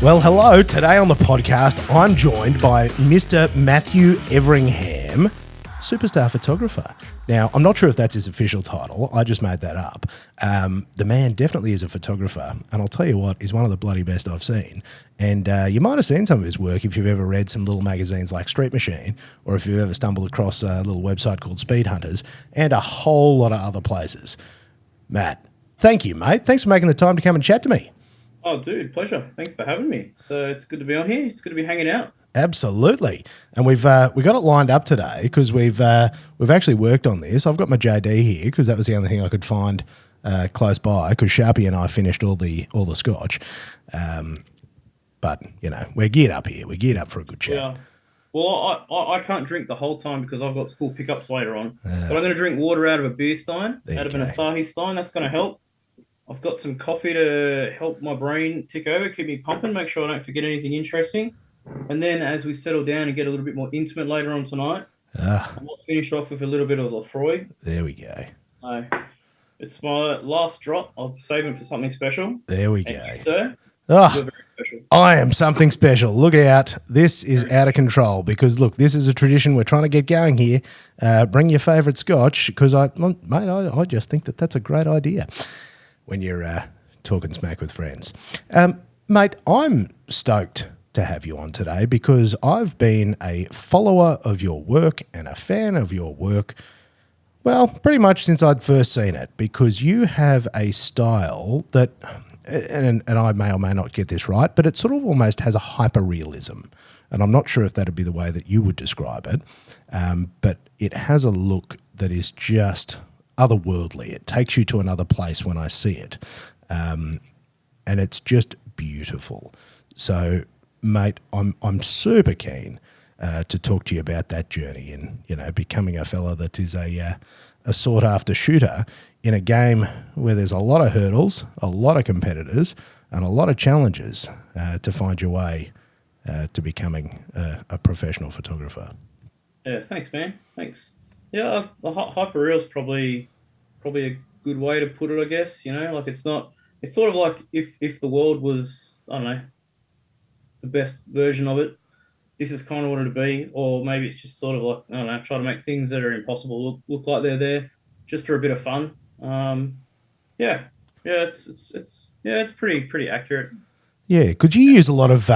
Well, hello. Today on the podcast, I'm joined by Mr. Matthew Everingham, superstar photographer. Now, I'm not sure if that's his official title. I just made that up. The man definitely is a photographer, and I'll tell you what, he's one of the bloody best I've seen. And you might have seen some of his work if you've ever read some little magazines like Street Machine, or if you've ever stumbled across a little website called Speedhunters, and a whole lot of other places. Matt, thank you, mate. Thanks for making the time to come and chat to me. Oh, dude, pleasure. Thanks for having me. So it's good to be on here. It's good to be hanging out. Absolutely, and we got it lined up today because we've actually worked on this. I've got my JD here because that was the only thing I could find close by. Because Sharpie and I finished all the scotch, but you know we're geared up here. We're geared up for a good chat. Yeah. Well, I can't drink the whole time because I've got school pickups later on. But I'm going to drink water out of a beer stein, out of an Asahi stein. That's going to help. I've got some coffee to help my brain tick over, keep me pumping, make sure I don't forget anything interesting. And then as we settle down and get a little bit more intimate later on tonight, I might finish off with a little bit of Lafroy. There we go. It's my last drop. I'll save it for something special. There we and go. You, sir, Oh, you're very special. I am something special. Look out. This is out of control because, look, this is a tradition we're trying to get going here. Bring your favourite scotch because, I just think that's a great idea when you're talking smack with friends. Mate, I'm stoked to have you on today because I've been a follower of your work and a fan of your work, well, pretty much since I'd first seen it, because you have a style that, and I may or may not get this right, but it sort of almost has a hyper-realism. And I'm not sure if that'd be the way that you would describe it, but it has a look that is just otherworldly. It takes you to another place when I see it. And it's just beautiful. So, mate, I'm super keen to talk to you about that journey and, you know, becoming a fella that is a sought-after shooter in a game where there's a lot of hurdles, a lot of competitors, and a lot of challenges to find your way to becoming a professional photographer. Yeah, thanks, man. Thanks. Yeah, the hyper-real's probably a good way to put it, I guess. You know, like it's sort of like if the world was, I don't know, the best version of it, this is kind of what it'd be. Or maybe it's just sort of like, I don't know, try to make things that are impossible look like they're there just for a bit of fun. Yeah, it's pretty accurate. Yeah, could you use a lot of,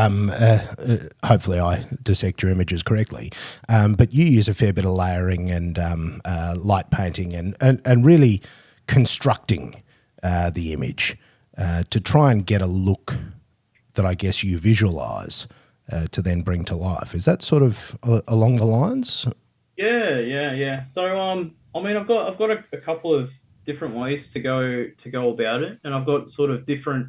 hopefully I dissect your images correctly, but you use a fair bit of layering and light painting and really constructing the image to try and get a look that I guess you visualize to then bring to life. Is that sort of along the lines? Yeah. So, I mean, I've got a couple of different ways to go about it, and I've got sort of different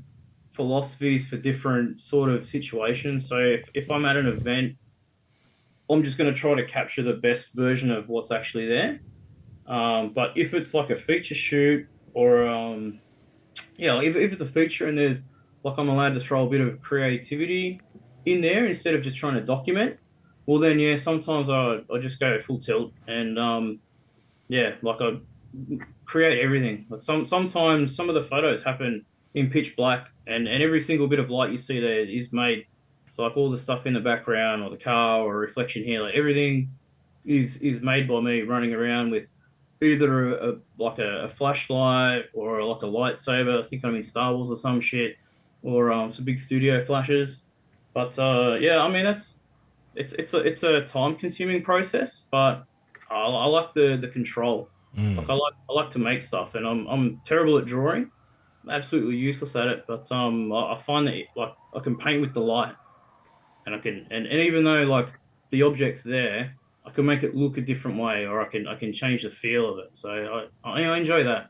philosophies for different sort of situations. So if I'm at an event, I'm just going to try to capture the best version of what's actually there. But if it's like a feature shoot or if it's a feature and there's like I'm allowed to throw a bit of creativity in there instead of just trying to document, well then yeah, sometimes I just go full tilt and like I create everything. Like sometimes some of the photos happen in pitch black and every single bit of light you see there is made. So like all the stuff in the background or the car or reflection here, like everything is made by me running around with either a flashlight or like a lightsaber. I think I'm in Star Wars or some shit, or some big studio flashes. But I mean it's a time consuming process, but I like the control. Like I like to make stuff, and I'm terrible at drawing. I'm absolutely useless at it, but I find that like I can paint with the light, and I can and even though like the object's there, I can make it look a different way, or I can change the feel of it. So I enjoy that.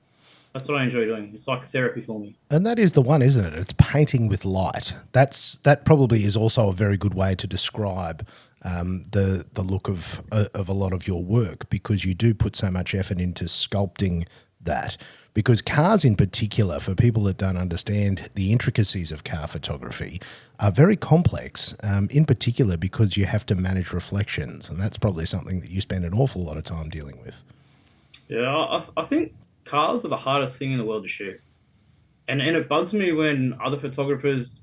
That's what I enjoy doing. It's like therapy for me. And that is the one, isn't it? It's painting with light. That probably is also a very good way to describe the look of a lot of your work, because you do put so much effort into sculpting that. Because cars in particular, for people that don't understand the intricacies of car photography, are very complex, in particular because you have to manage reflections. And that's probably something that you spend an awful lot of time dealing with. Yeah, I think cars are the hardest thing in the world to shoot, and it bugs me when other photographers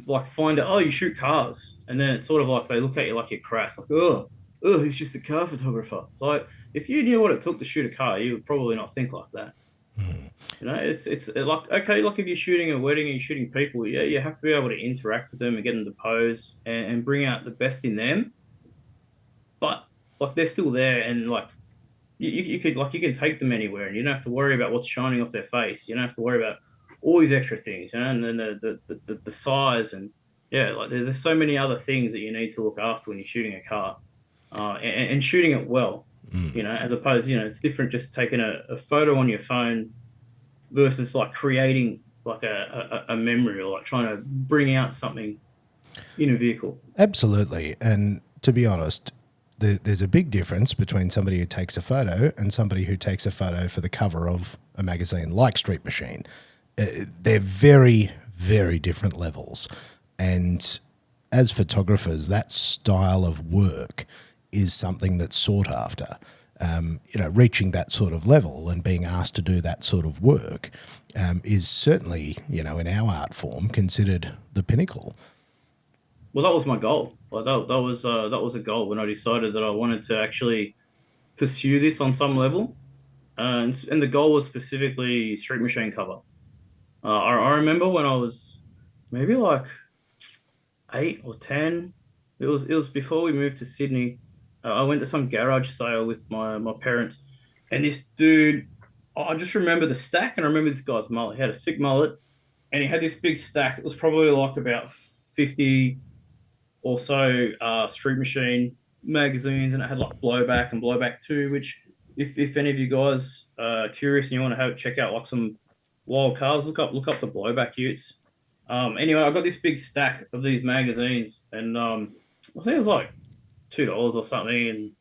like find out, oh, you shoot cars, and then it's sort of like they look at you like you're crass, like, oh, he's just a car photographer. It's like if you knew what it took to shoot a car, you would probably not think like that. You know, it's like okay, like if you're shooting a wedding and you're shooting people, yeah, you have to be able to interact with them and get them to pose and bring out the best in them. But like they're still there, and like you could like you can take them anywhere, and you don't have to worry about what's shining off their face. You don't have to worry about all these extra things, you know, and then the size and yeah, like there's so many other things that you need to look after when you're shooting a car, and shooting it well, you know, as opposed, you know, it's different just taking a photo on your phone versus like creating like a memory or like trying to bring out something in a vehicle. Absolutely. And to be honest, there's a big difference between somebody who takes a photo and somebody who takes a photo for the cover of a magazine like Street Machine. They're very, very different levels. And as photographers, that style of work is something that's sought after. You know, reaching that sort of level and being asked to do that sort of work is certainly, you know, in our art form considered the pinnacle. Well, that was my goal. Like that was a goal when I decided that I wanted to actually pursue this on some level, and the goal was specifically Street Machine cover. I remember when I was maybe like 8 or 10. It was before we moved to Sydney. I went to some garage sale with my parents, and this dude. I just remember the stack, and I remember this guy's mullet. He had a sick mullet, and he had this big stack. It was probably like about 50 also Street Machine magazines, and it had like Blowback and Blowback 2, which if any of you guys are curious and you want to have check out like some wild cars, look up the Blowback Utes. Anyway, I got this big stack of these magazines, and I think it was like $2 or something. And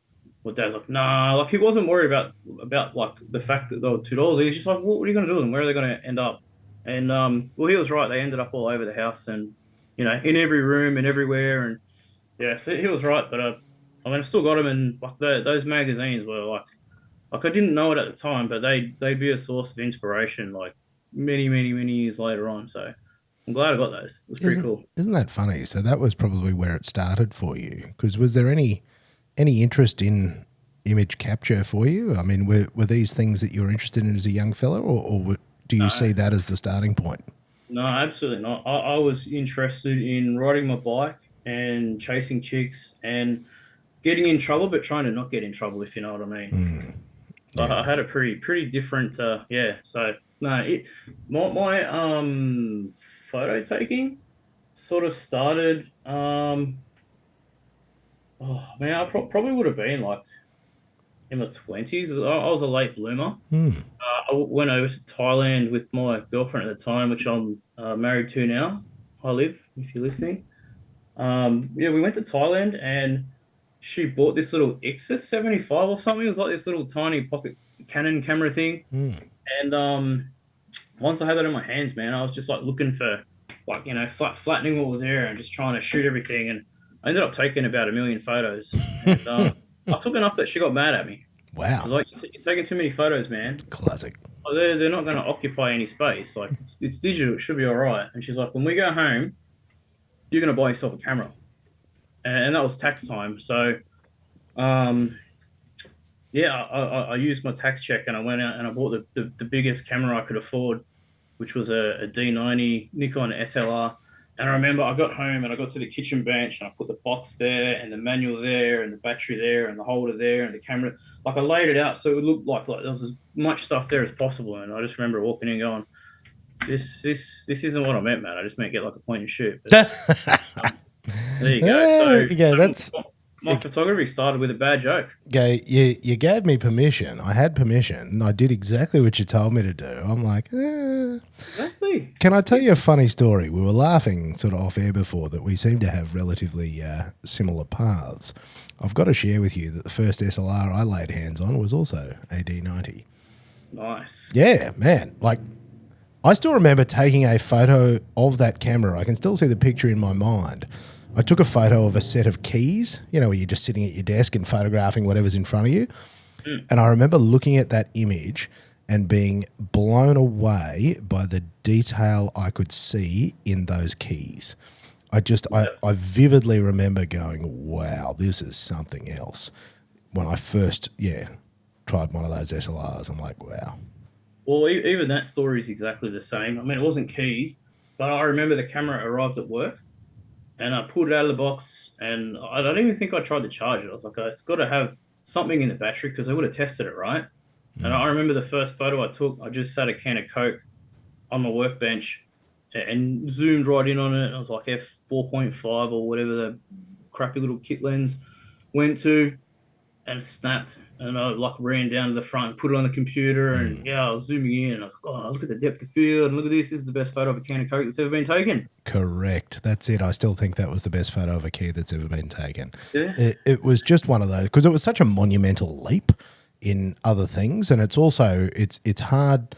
my dad's like, nah, like he wasn't worried about like the fact that they were $2. He was just like, what are you going to do with them? Where are they going to end up? And well, he was right. They ended up all over the house, and you know, in every room and everywhere. And yeah, so he was right. But I mean, I still got them, and like those magazines were like I didn't know it at the time, but they'd be a source of inspiration like many years later on. So I'm glad I got those. It was pretty cool. Isn't that funny? So that was probably where it started for you. Because was there any interest in image capture for you? I mean, were these things that you were interested in as a young fella, or do you see No, that as the starting point? no, absolutely not. I was interested in riding my bike and chasing chicks and getting in trouble, but trying to not get in trouble, if you know what I mean. I Yeah. had a pretty different yeah. So no, my photo taking sort of started oh man, I probably would have been like in my 20s. I was a late bloomer. I went over to Thailand with my girlfriend at the time, which I'm married to now. I live, if you're listening. Yeah, we went to Thailand, and she bought this little Ixus 75 or something. It was like this little tiny pocket Canon camera thing. And once I had that in my hands, man, I was just like looking for like, you know, flattening what was there and just trying to shoot everything. And I ended up taking about 1 million photos. And I took enough that she got mad at me. I Wow. was like, you're taking too many photos, man. Classic. Oh, they're not going to occupy any space. Like it's digital, it should be all right. And she's like, when we go home, you're going to buy yourself a camera. And that was tax time. So, um, yeah, I used my tax check, and I went out and I bought the biggest camera I could afford, which was a D90 Nikon SLR. And I remember I got home and I got to the kitchen bench and I put the box there and the manual there and the battery there and the holder there and the camera. Like I laid it out so it would look like there was as much stuff there as possible. And I just remember walking in going, this isn't what I meant, man. I just meant get like a point and shoot. But there you go. Yeah, that's My photography started with a bad joke. okay. You gave me permission. I had permission. I did exactly what you told me to do. I'm like, Exactly. can I tell you a funny story? We were laughing sort of off air before that we seem to have relatively similar paths. I've got to share with you that the first SLR I laid hands on was also a D90. Nice. Yeah, man. Like, I still remember taking a photo of that camera. I can still see the picture in my mind. I took a photo of a set of keys, you know, where you're just sitting at your desk and photographing whatever's in front of you. And I remember looking at that image and being blown away by the detail I could see in those keys. I vividly remember going, wow, this is something else. When I first, tried one of those SLRs, I'm like, wow. Well, even that story is exactly the same. I mean, it wasn't keys, but I remember the camera arrived at work and I pulled it out of the box and I don't even think I tried to charge it. I was like, it's got to have something in the battery because I would have tested it, right? And I remember the first photo I took, I just sat a can of Coke on my workbench and zoomed right in on it. I was like f4.5 or whatever the crappy little kit lens went to, and it snapped. And I like ran down to the front, put it on the computer, and I was zooming in. And I was like, oh, look at the depth of field, and look at this. This is the best photo of a can of Coke that's ever been taken. Correct. That's it. I still think that was the best photo of a key that's ever been taken. Yeah. It was just one of those because it was such a monumental leap in other things, and it's also it's hard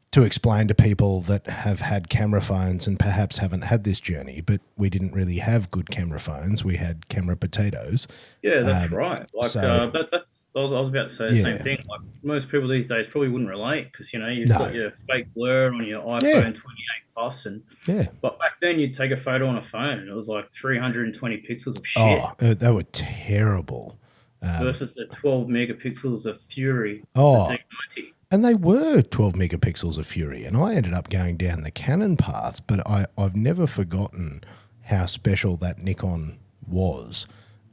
to explain to people that have had camera phones and perhaps haven't had this journey, but we didn't really have good camera phones. We had camera potatoes. Yeah, that's right. Like so that's I was about to say the same yeah, thing. Like most people these days probably wouldn't relate because you've got no, your fake blur on your yeah, iPhone 28 Plus, and yeah. but back then you'd take a photo on a phone and it was like 320 pixels of Oh, shit they were terrible. versus the 12 megapixels of Fury, the Oh, D90. and they were 12 megapixels of Fury, and I ended up going down the Canon path, but I've never forgotten how special that Nikon was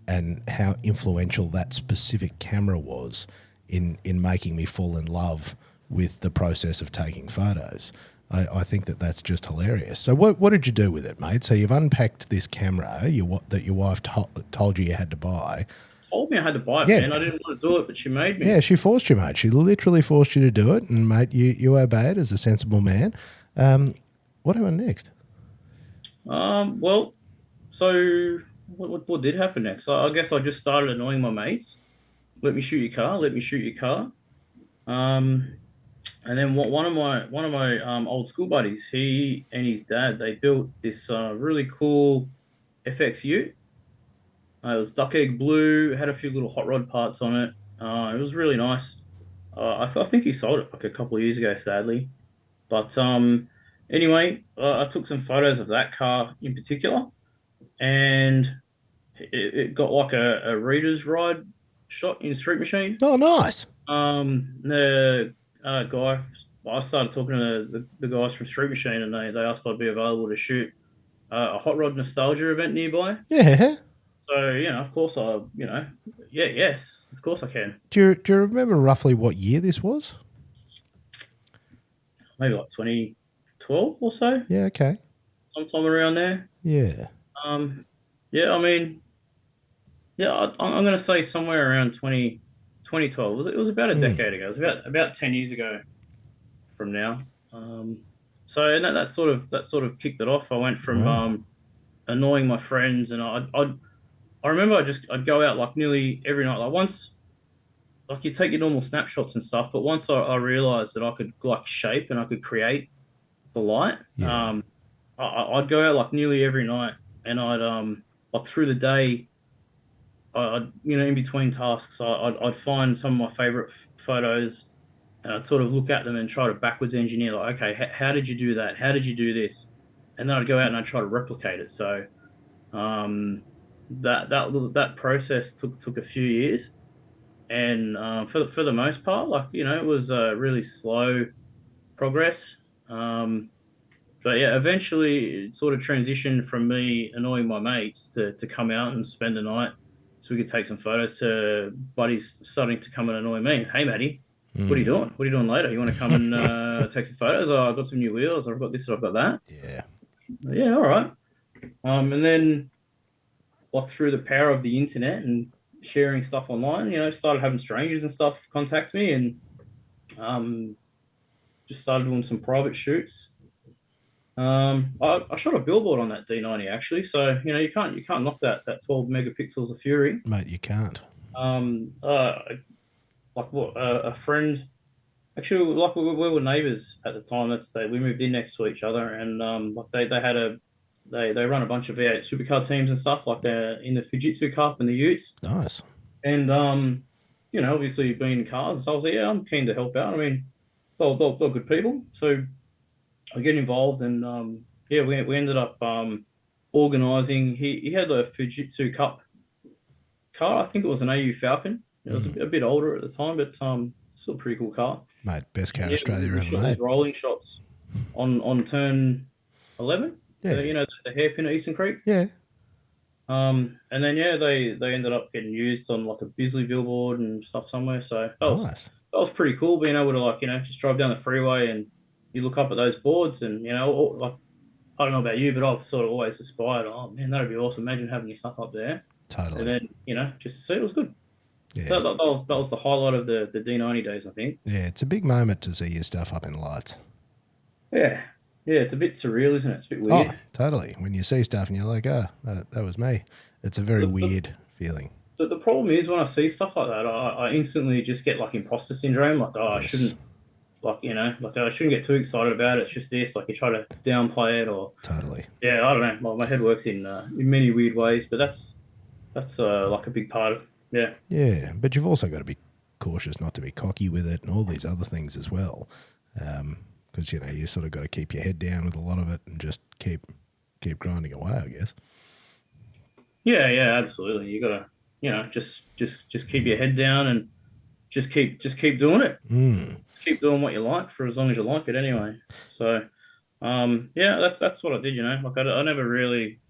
and how influential that specific camera was in making me fall in love with the process of taking photos. I think that's just hilarious. So what did you do with it, mate? So you've unpacked this camera that your wife told you had to buy. Told me I had to buy it, Yeah. man. I didn't want to do it, but she made me. Yeah, she forced you, mate. She literally forced you to do it, and mate, you obeyed as a sensible man. What happened next? Well, so what did happen next? I guess I just started annoying my mates. Let me shoot your car. Let me shoot your car. Um, and then one of my old school buddies, he and his dad, they built this really cool FXU. It was duck egg blue. Had a few little hot rod parts on it. It was really nice. I think he sold it like a couple of years ago, sadly. But anyway, I took some photos of that car in particular, and it got like a reader's ride shot in Street Machine. Oh, nice. The guy, I started talking to the guys from Street Machine, and they asked if I'd be available to shoot a hot rod nostalgia event nearby. Yeah. So of course yes, of course I can. Do you remember roughly what year this was? Maybe like 2012 or so, Yeah. Okay. sometime around there. Yeah. Yeah, I mean, yeah, I'm going to say somewhere around 2012. It was about a decade ago. It was about 10 years ago from now. So and that sort of kicked it off. I went from Wow. annoying my friends, and I remember I'd go out like nearly every night. Like once, like you take your normal snapshots and stuff, but once I realized that I could like shape and I could create the light, Yeah. I'd go out like nearly every night, and I'd like through the day, I'd in between tasks, I'd find some of my favorite photos, and I'd sort of look at them and try to backwards engineer, like, okay, how did you do that? How did you do this? And then I'd go out and I'd try to replicate it. So um, that process took a few years, and for the most part, like it was really slow progress. But yeah, eventually it sort of transitioned from me annoying my mates to come out and spend the night so we could take some photos to buddies starting to come and annoy me. Hey, Matty, what are you doing? What are you doing later? You want to come and take some photos? Oh, I've got some new wheels. I've got this. I've got that. Yeah. Yeah, all right. And then like through the power of the internet and sharing stuff online, started having strangers and stuff contact me, and um, just started doing some private shoots. I shot a billboard on that D90 actually, so you can't knock that 12 megapixels of Fury. Mate, you can't. Um, uh, like what a friend actually, like we were neighbors at the time. We moved in next to each other, and like they run a bunch of V8 supercar teams and stuff, like they're in the Fujitsu Cup and the Utes, Nice. and obviously being in cars, and so I was like, yeah, I'm keen to help out. I mean, they're good people, so I get involved, and yeah, we ended up organising. He had a Fujitsu Cup car. I think it was an AU Falcon. It was Mm. a bit older at the time, but still a pretty cool car. Mate, best And car yeah, Australia we ever shot these made. rolling shots on turn 11. Yeah. The hairpin at Eastern Creek. Yeah. And then yeah, they ended up getting used on like a Bisley billboard and stuff somewhere. So Nice. that was pretty cool being able to like just drive down the freeway and you look up at those boards and like I don't know about you, but I've sort of always aspired. Oh man, that'd be awesome. Imagine having your stuff up there, and Totally. then just to see it was good. Yeah. That was the highlight of the D90 days, I think. Yeah. It's a big moment to see your stuff up in lights. Yeah, yeah, it's a bit surreal, isn't it? It's a bit Oh, weird. totally. When you see stuff and you're like, oh, that was me. It's a very The, the, weird feeling. the problem is when I see stuff like that, I instantly just get like imposter syndrome. Like, oh, I Yes. shouldn't, like, like I shouldn't get too excited about it. It's just this, like you try to downplay it, or Totally. yeah, I don't know. My head works in many weird ways, but that's like a big part of yeah. Yeah. But you've also got to be cautious not to be cocky with it and all these other things as well. Because, you sort of got to keep your head down with a lot of it and just keep grinding away, I guess. Yeah, yeah, absolutely. You gotta, just keep your head down and just keep doing it. Mm. Keep doing what you like for as long as you like it anyway. So, yeah, that's what I did. Like I never really,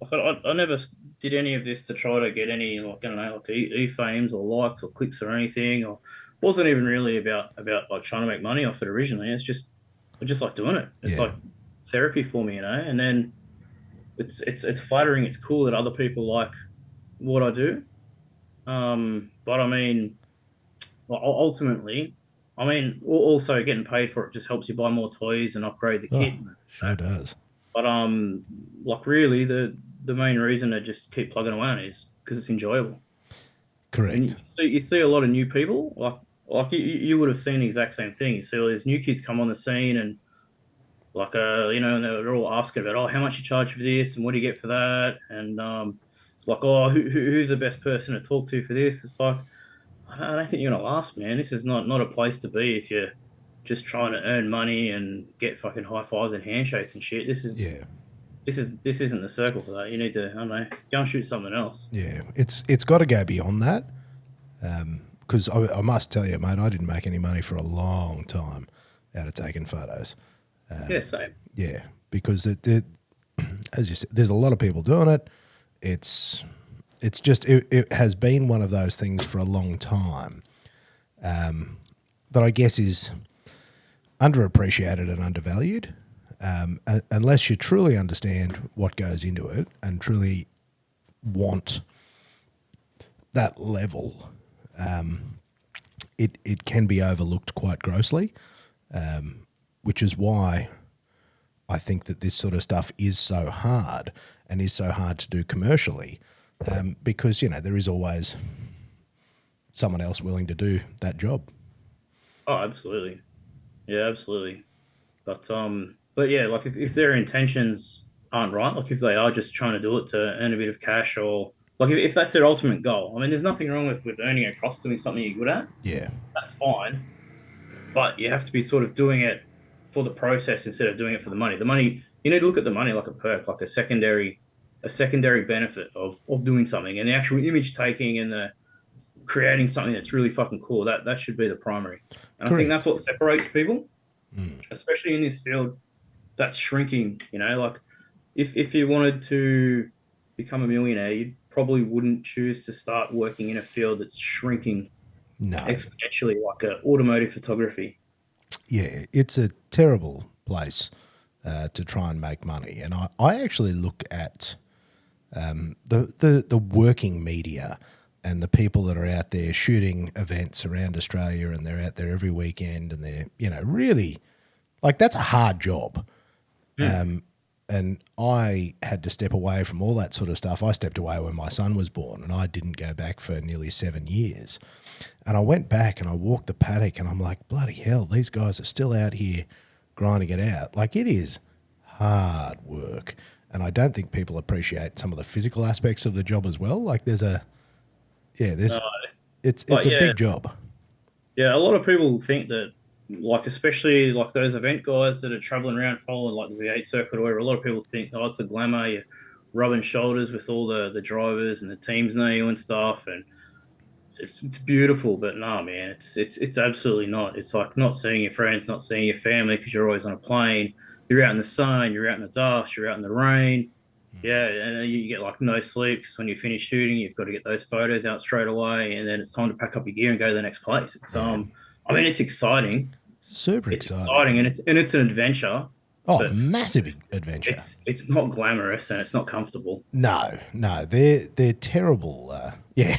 like I never did any of this to try to get any like I don't know like e-fames or likes or clicks or anything. Or wasn't even really about like trying to make money off it originally. It's just I just like doing it. It's Yeah. like therapy for me. And then it's flattering. It's cool that other people like what I do. But I mean, well, ultimately, I mean, also getting paid for it just helps you buy more toys and upgrade the Oh, kit. sure does. But like really, the main reason to just keep plugging away on it is because it's enjoyable. And Correct. you see a lot of new people, like you would have seen the exact same thing. You see all these new kids come on the scene and like and they're all asking about, oh, how much you charge for this and what do you get for that, and like, oh, who's the best person to talk to for this? It's like I don't think you're gonna last, man. This is not a place to be if you're just trying to earn money and get fucking high fives and handshakes and shit. Yeah. This isn't the circle for that. You need to, I don't know, go and shoot something else. Yeah. It's got to go beyond that. Because I must tell you, mate, I didn't make any money for a long time out of taking photos. Yeah, same. Yeah, because as you said, there's a lot of people doing it. It has been one of those things for a long time that I guess is underappreciated and undervalued. Unless you truly understand what goes into it and truly want that level, it can be overlooked quite grossly, which is why I think that this sort of stuff is so hard and is so hard to do commercially, because there is always someone else willing to do that job. Oh, absolutely. Yeah, absolutely. But yeah, like if their intentions aren't right, like if they are just trying to do it to earn a bit of cash, or like if that's their ultimate goal, I mean, there's nothing wrong with earning across doing something you're good at. Yeah, That's fine. But you have to be sort of doing it for the process instead of doing it for the money. The money, you need to look at the money like a perk, like a secondary benefit of doing something, and the actual image taking and the creating something that's really fucking cool. That should be the primary. And I think that's correct. what separates people, Mm. especially in this field that's shrinking. Like if you wanted to become a millionaire, you probably wouldn't choose to start working in a field that's shrinking No, exponentially, like automotive photography. yeah, it's a terrible place to try and make money. And I actually look at the working media and the people that are out there shooting events around Australia, and they're out there every weekend, and they're really like, that's a hard job. Hmm. And I had to step away from all that sort of stuff. I stepped away when my son was born, and I didn't go back for nearly 7 years. And I went back and I walked the paddock, and I'm like, bloody hell, these guys are still out here grinding it out. Like, it is hard work. And I don't think people appreciate some of the physical aspects of the job as well. Like, Uh, it's but a yeah, big job. yeah, a lot of people think that, like, especially like those event guys that are traveling around following like the V8 circuit or whatever, a lot of people think, oh, it's a glamour. You rubbing shoulders with all the drivers and the teams know you and stuff, and it's beautiful. But nah, man, it's absolutely not. It's like not seeing your friends, not seeing your family because you're always on a plane. You're out in the sun, you're out in the dust, you're out in the rain. Yeah, and then you get like no sleep because when you finish shooting, you've got to get those photos out straight away, and then it's time to pack up your gear and go to the next place. It's Yeah. I mean, it's exciting. Super It's exciting. exciting, and it's an adventure, Oh, but massive adventure. it's not glamorous and it's not comfortable. No, no, they're terrible. Yeah,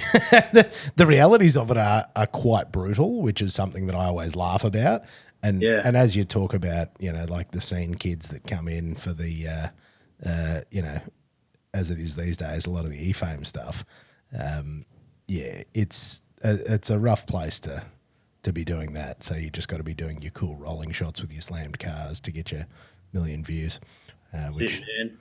the realities of it are quite brutal, which is something that I always laugh about. Yeah, And as you talk about, like the scene kids that come in for the, as it is these days, a lot of the e-fame stuff. Yeah, it's a rough place to be doing that. So you just got to be doing your cool rolling shots with your slammed cars to get your million views. that's Which it, man.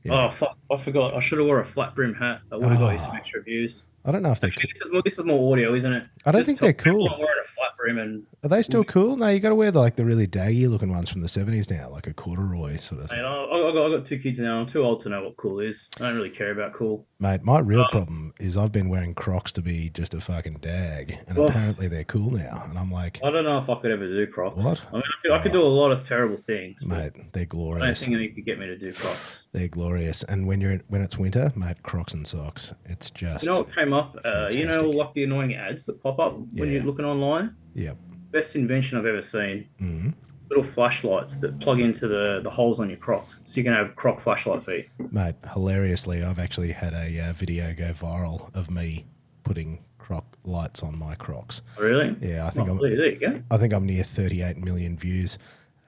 yeah, Oh fuck, I forgot. I should have wore a flat brim hat. That would have got you some extra views. I don't know if they Actually, could. this is more audio, isn't it? I don't Just think tell they're people cool. I'm wearing a flat brim and Are they still cool? No, you got to wear the really daggy looking ones from the 70s now, like a corduroy sort of mate, thing. I got two kids now. I'm too old to know what cool is. I don't really care about cool. Mate, my real problem is I've been wearing Crocs to be just a fucking dag, and Well, apparently they're cool now. And I'm like, I don't know if I could ever do Crocs. what? I mean, I could do a lot of terrible things, but Mate, they're I don't glorious. think you could get me to do Crocs. They're glorious. And when it's winter, mate, Crocs and socks. It's You know just what came up? fantastic. Like the annoying ads that pop up when Yeah. you're looking online? Yep. Best invention I've ever seen. Hmm. Little flashlights that plug into the holes on your Crocs. So you can have Croc flashlight feet. Mate, hilariously, I've actually had a video go viral of me putting Croc lights on my Crocs. Really? Yeah, I think Oh, there you go. I think I'm near 38 million views.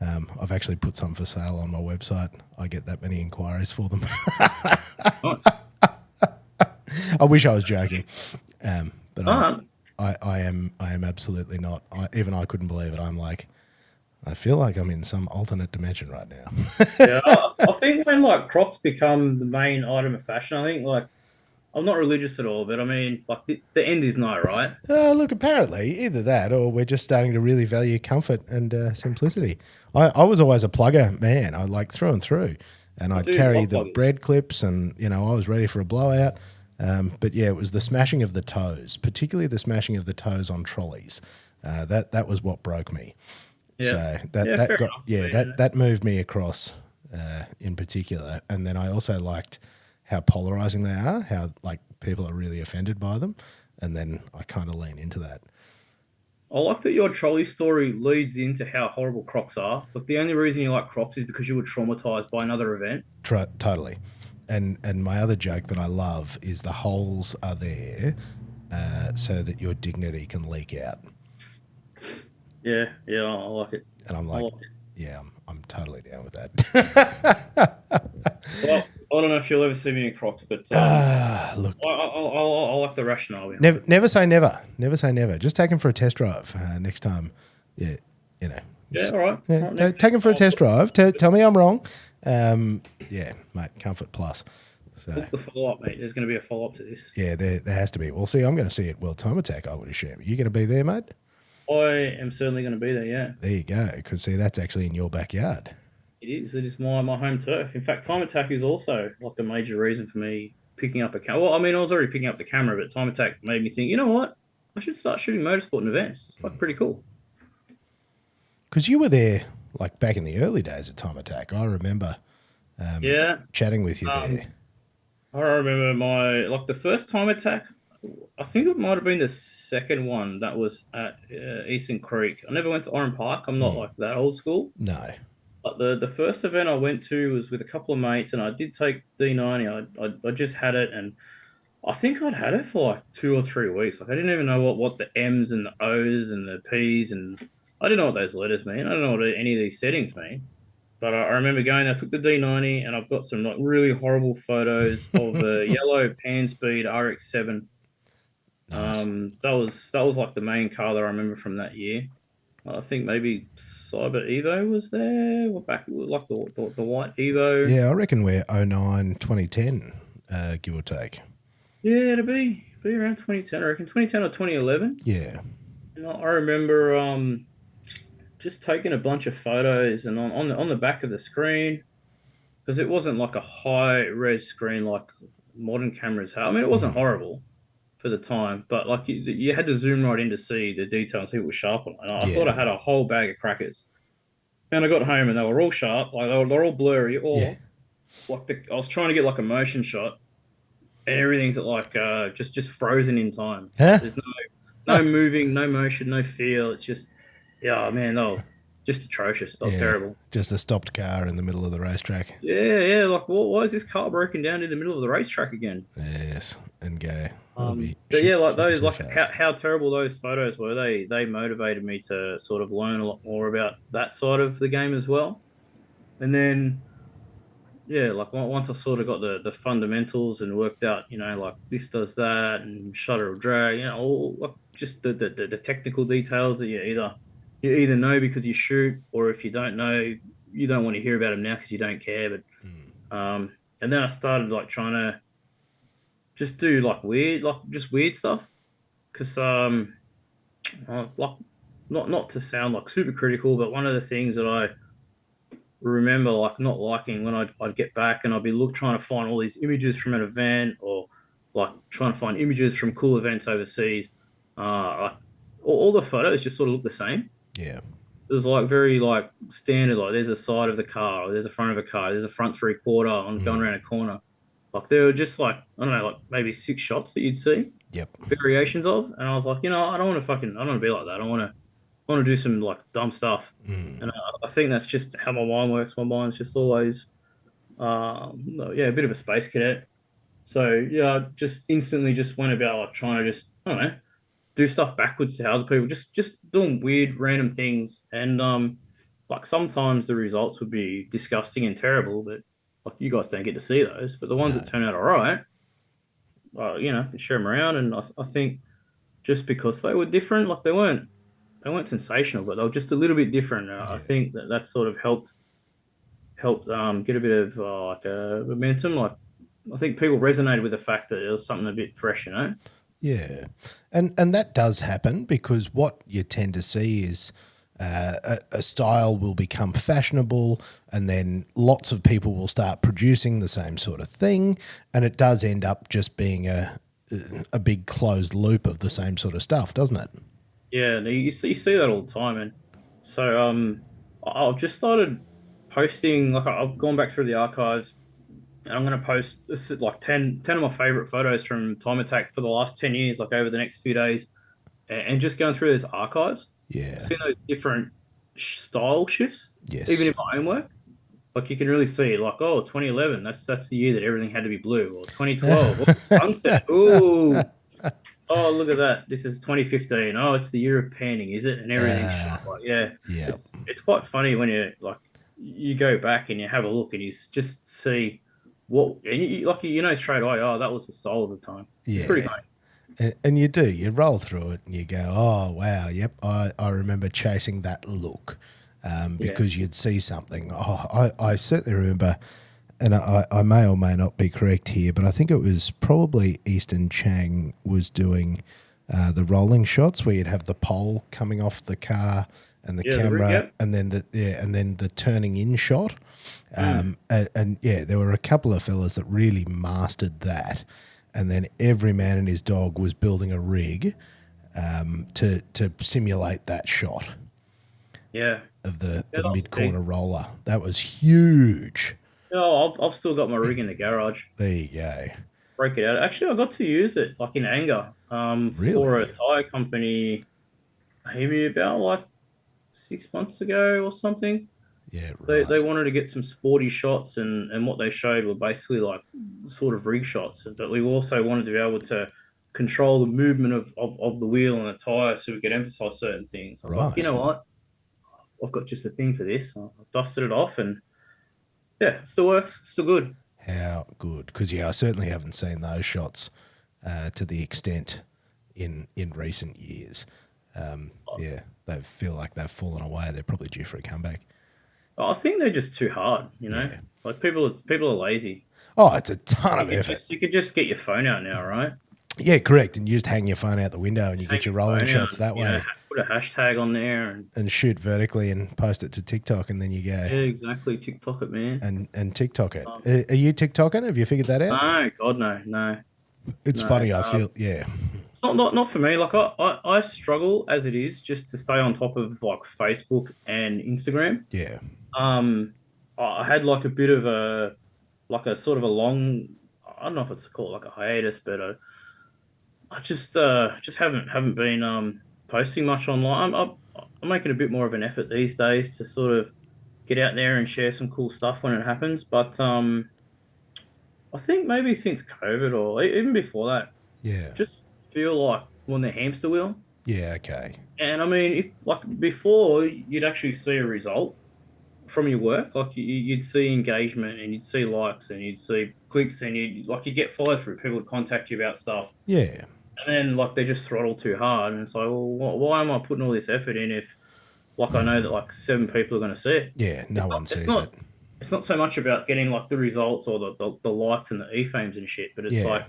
I've actually put some for sale on my website. I get that many inquiries for them. Nice. I wish I was joking, but Ah, I am absolutely not. Even I couldn't believe it. I'm like, I feel like I'm in some alternate dimension right now. yeah. I think when like Crocs become the main item of fashion, I think like I'm not religious at all, but I mean like the end is nigh, right? Look, apparently either that or we're just starting to really value comfort and simplicity. I was always a plugger man. I like through and through, and I'd do carry love the pluggers. bread clips, and I was ready for a blowout. But yeah, it was the smashing of the toes, particularly the smashing of the toes on trolleys. That was what broke me. Yeah. So Yeah, that fair got enough. yeah I mean, that moved me across in particular, and then I also liked how polarizing they are, how like people are really offended by them, and then I kind of lean into that. I like that your trolley story leads into how horrible Crocs are. But the only reason you like Crocs is because you were traumatized by another event. Totally. And my other joke that I love is the holes are there so that your dignity can leak out. Yeah, yeah, I like it. And I'm I like, like it. yeah, I'm totally down with that. Well, I don't know if you'll ever see me in Crocs, but Look, I like the rationale behind never, it. never say never. Never say never. Just take him for a test drive next time. Yeah, you know. Yeah, all right. Yeah, All right, take him for a test drive. Tell me I'm wrong. Yeah, mate, comfort plus. So book the follow up, mate. There's going to be a follow up to this. yeah, there has to be. Well, see, I'm going to see it World Time Attack. I would assume you going to be there, mate. I am certainly going to be there. Yeah, There you go. Because see, that's actually in your backyard. it is. It is my home turf. In fact, Time Attack is also like a major reason for me picking up a camera. Well, I mean, I was already picking up the camera, but Time Attack made me think. You know what? I should start shooting motorsport and events. It's like pretty cool. Because you were there like back in the early days of Time Attack. I remember Yeah. chatting with you Um, there. I remember the first Time Attack. I think it might have been the second one that was at Eastern Creek. I never went to Oran Park. I'm not like that old school. No. But the first event I went to was with a couple of mates, and I did take D90. I just had it, and I think I'd had it for like 2 or 3 weeks. Like I didn't even know what the M's and the O's and the P's and I didn't know what those letters mean. I don't know what any of these settings mean. But I remember going. I took the D90, and I've got some like really horrible photos of a yellow Pan Speed RX-7. Nice. That was like the main car that I remember from that year. I think maybe Cyber Evo was there. What back like the white Evo. Yeah, I reckon we're 09, 2010, give or take. Yeah, it'd be around 2010. I reckon 2010 or 2011. Yeah. And I remember just taking a bunch of photos, and on the back of the screen, because it wasn't like a high res screen like modern cameras have. I mean, it wasn't Mm. horrible for the time, but like you had to zoom right in to see the detail and see what was sharp on it. And I thought Yeah. I had a whole bag of crackers, and I got home and they were all sharp, like they're all blurry, Yeah. or like I was trying to get like a motion shot, and everything's at like just frozen in time. It's like Huh? there's no moving, no motion, no feel. It's just yeah, man, no, just atrocious. They're Yeah. terrible. Just a stopped car in the middle of the racetrack. Yeah, yeah. Like, why is this car broken down in the middle of the racetrack again? Yes. And go, that'll be, But yeah, like should be those, too like fast. how terrible those photos were. They motivated me to sort of learn a lot more about that side of the game as well. And then yeah, like once I sort of got the fundamentals and worked out, like this does that and shutter or drag, all like just the technical details that you either know because you shoot, or if you don't know, you don't want to hear about them now because you don't care. Mm. And then I started like trying to just do like weird, like just weird stuff because like not to sound like super critical, but one of the things that I remember like not liking when I'd get back and I'd be trying to find all these images from an event, or like trying to find images from cool events overseas. Like all the photos just sort of look the same. Yeah. It was like very like standard, like there's a side of the car, or there's a front of a car, there's a front three quarter on going Mm. around a corner. Like they were just like I don't know, like maybe six shots that you'd see Yep. variations of, and I was like, I don't want to be like that. I want to do some like dumb stuff, Mm. and I think that's just how my mind works. My mind's just always, yeah, a bit of a space cadet. So yeah, I just instantly just went about like trying to just I don't know do stuff backwards to how other people just doing weird random things, and like sometimes the results would be disgusting and terrible, but like you guys don't get to see those. But the ones No. that turn out all right, share them around, and I think just because they were different, like they weren't sensational, but they were just a little bit different. I Yeah. think that sort of helped get a bit of like a momentum. Like I think people resonated with the fact that it was something a bit fresh. Yeah, and that does happen because what you tend to see is a style will become fashionable, and then lots of people will start producing the same sort of thing, and it does end up just being a big closed loop of the same sort of stuff, doesn't it? Yeah, no, you see that all the time, and so I've just started posting. Like I've gone back through the archives, and I'm going to post like 10 of my favorite photos from Time Attack for the last 10 years, like over the next few days, and just going through those archives, Yeah. seeing those different style shifts, even Yes. in my own work. Like you can really see, like, oh, 2011, that's the year that everything had to be blue, or 2012, oh, sunset, ooh, oh, look at that, this is 2015, oh, it's the year of panning, is it? And everything's Uh, shot, like, yeah, yeah. it's quite funny when you go back and you have a look and you just see what, and you know straight away, oh, that was the style of the time. It's pretty Yeah. funny. And you do. You roll through it and you go, oh, wow, yep, I remember chasing that look Yeah, because you'd see something. Oh, I certainly remember, and I may or may not be correct here, but I think it was probably Easton Chang was doing the rolling shots where you'd have the pole coming off the car and the yeah, the rig, camera yeah. and then the turning in shot. Mm. And yeah, there were a couple of fellas that really mastered that. And then every man and his dog was building a rig to simulate that shot Yeah, of the yeah, that's mid the thing. corner roller. That was huge. Yeah, I've still got my rig in the garage. There you go. Break it out. Actually, I got to use it like in anger for Really? a tire company maybe about like 6 months ago or something. Yeah, They right. wanted to get some sporty shots, and what they showed were basically like sort of rig shots. But we also wanted to be able to control the movement of the wheel and the tire so we could emphasize certain things. I was like, you Right. know what? I've got just a thing for this. I dusted it off, and yeah, it still works. Still good. How good? Because yeah, I certainly haven't seen those shots to the extent in recent years. Yeah, they feel like they've fallen away. They're probably due for a comeback. I think they're just too hard. Yeah. Like people are lazy. Oh, it's a ton You of could effort. just you could just get your phone out now, right? Yeah, correct. And you just hang your phone out the window and you Just hang get your your rolling phone out. shots that You know, way. put a hashtag on there, and and shoot vertically and post it to TikTok, and then you go yeah, exactly. TikTok it, man. and TikTok it. Um, Are you TikToking? Have you figured that out? no, God, no, no, It's no. funny. I feel yeah, It's not for me. Like I struggle as it is just to stay on top of like Facebook and Instagram. yeah, Um, I had like a bit of a like a sort of a long, I don't know if it's called like a hiatus, but I just haven't been posting much online. I'm making a bit more of an effort these days to sort of get out there and share some cool stuff when it happens. But I think maybe since COVID or even before that, yeah, just feel like on the hamster wheel. yeah. Okay. And I mean, if like before, you'd actually see a result from your work. Like you'd see engagement and you'd see likes and you'd see clicks and you get follow through. People would contact you about stuff, Yeah, and then like they just throttle too hard. And it's like, well, why am I putting all this effort in if like I know that like seven people are going to see it? yeah. It's No not. one It's sees it. not. It's not so much about getting like the results or the likes and the e-fames and shit, but it's Yeah, like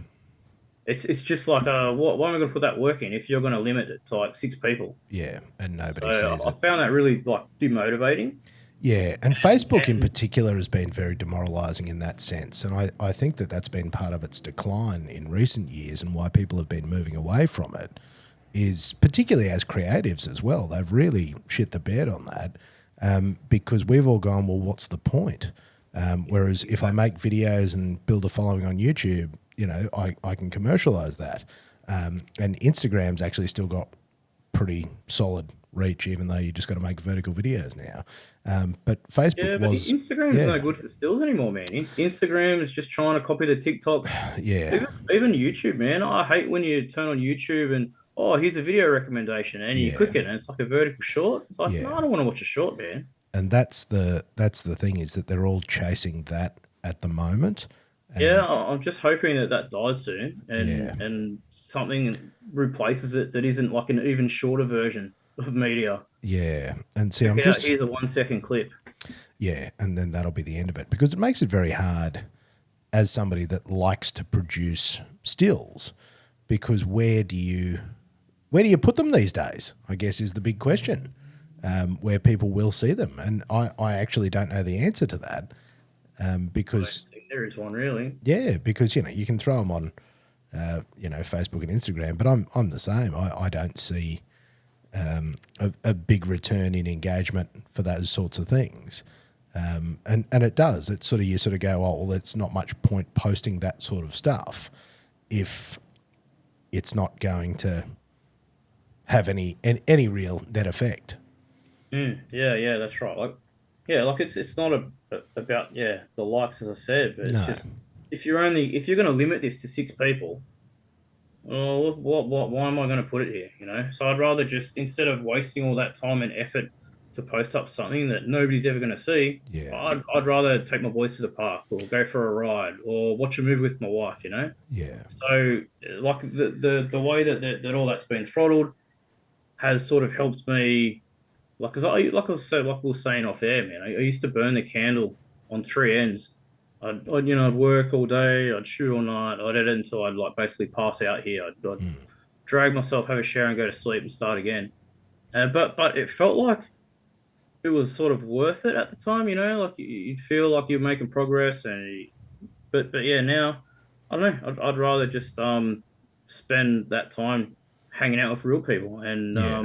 it's just like why am I going to put that work in if you're going to limit it to like six people? yeah. And So nobody sees I it. found that really like demotivating. Yeah, and Facebook in And particular has been very demoralising in that sense. And I think that that's been part of its decline in recent years and why people have been moving away from it is particularly as creatives as well. They've really shit the bed on that because we've all gone, well, what's the point? Whereas if I make videos and build a following on YouTube, I can commercialise that. And Instagram's actually still got pretty solid reach, even though you just got to make vertical videos now. But Facebook yeah, but was, Instagram is no yeah, good for stills anymore, man. Instagram is just trying to copy the TikToks. yeah, Even YouTube, man. I hate when you turn on YouTube and oh, here's a video recommendation, and you yeah, click it and it's like a vertical short. It's like, no, yeah. I don't want to watch a short, man. And that's the thing is that they're all chasing that at the moment. Yeah, And I'm just hoping that that dies soon yeah, and something replaces it that isn't like an even shorter version of media. yeah. And see, Check I'm it out. just, Here's a 1 second clip. yeah, and then that'll be the end of it because it makes it very hard as somebody that likes to produce stills because where do you put them these days? I guess is the big question. Where people will see them, and I actually don't know the answer to that I don't because think there is one really. yeah, because you can throw them on Facebook and Instagram, but I'm the same. I don't see a big return in engagement for those sorts of things. And it does. It's sort of you sort of go, oh well, it's not much point posting that sort of stuff if it's not going to have any real net effect. Yeah, yeah, that's right. Like, yeah, like it's not about the likes as I said, but it's No. just if you're going to limit this to six people, well, why am I going to put it here? You know, so I'd rather just instead of wasting all that time and effort to post up something that nobody's ever going to see, Yeah. I'd rather take my boys to the park or go for a ride or watch a movie with my wife. You know, Yeah. so like the way that all that's been throttled has sort of helped me like, cause like we were saying off air, man. I used to burn the candle on three ends. I'd work all day. I'd shoot all night. I'd edit until I'd like basically pass out here. I'd drag myself, have a shower, and go to sleep and start again. But it felt like it was sort of worth it at the time. You know, like you'd feel like you're making progress. But yeah, now I don't know. I'd rather just spend that time hanging out with real people and Yeah.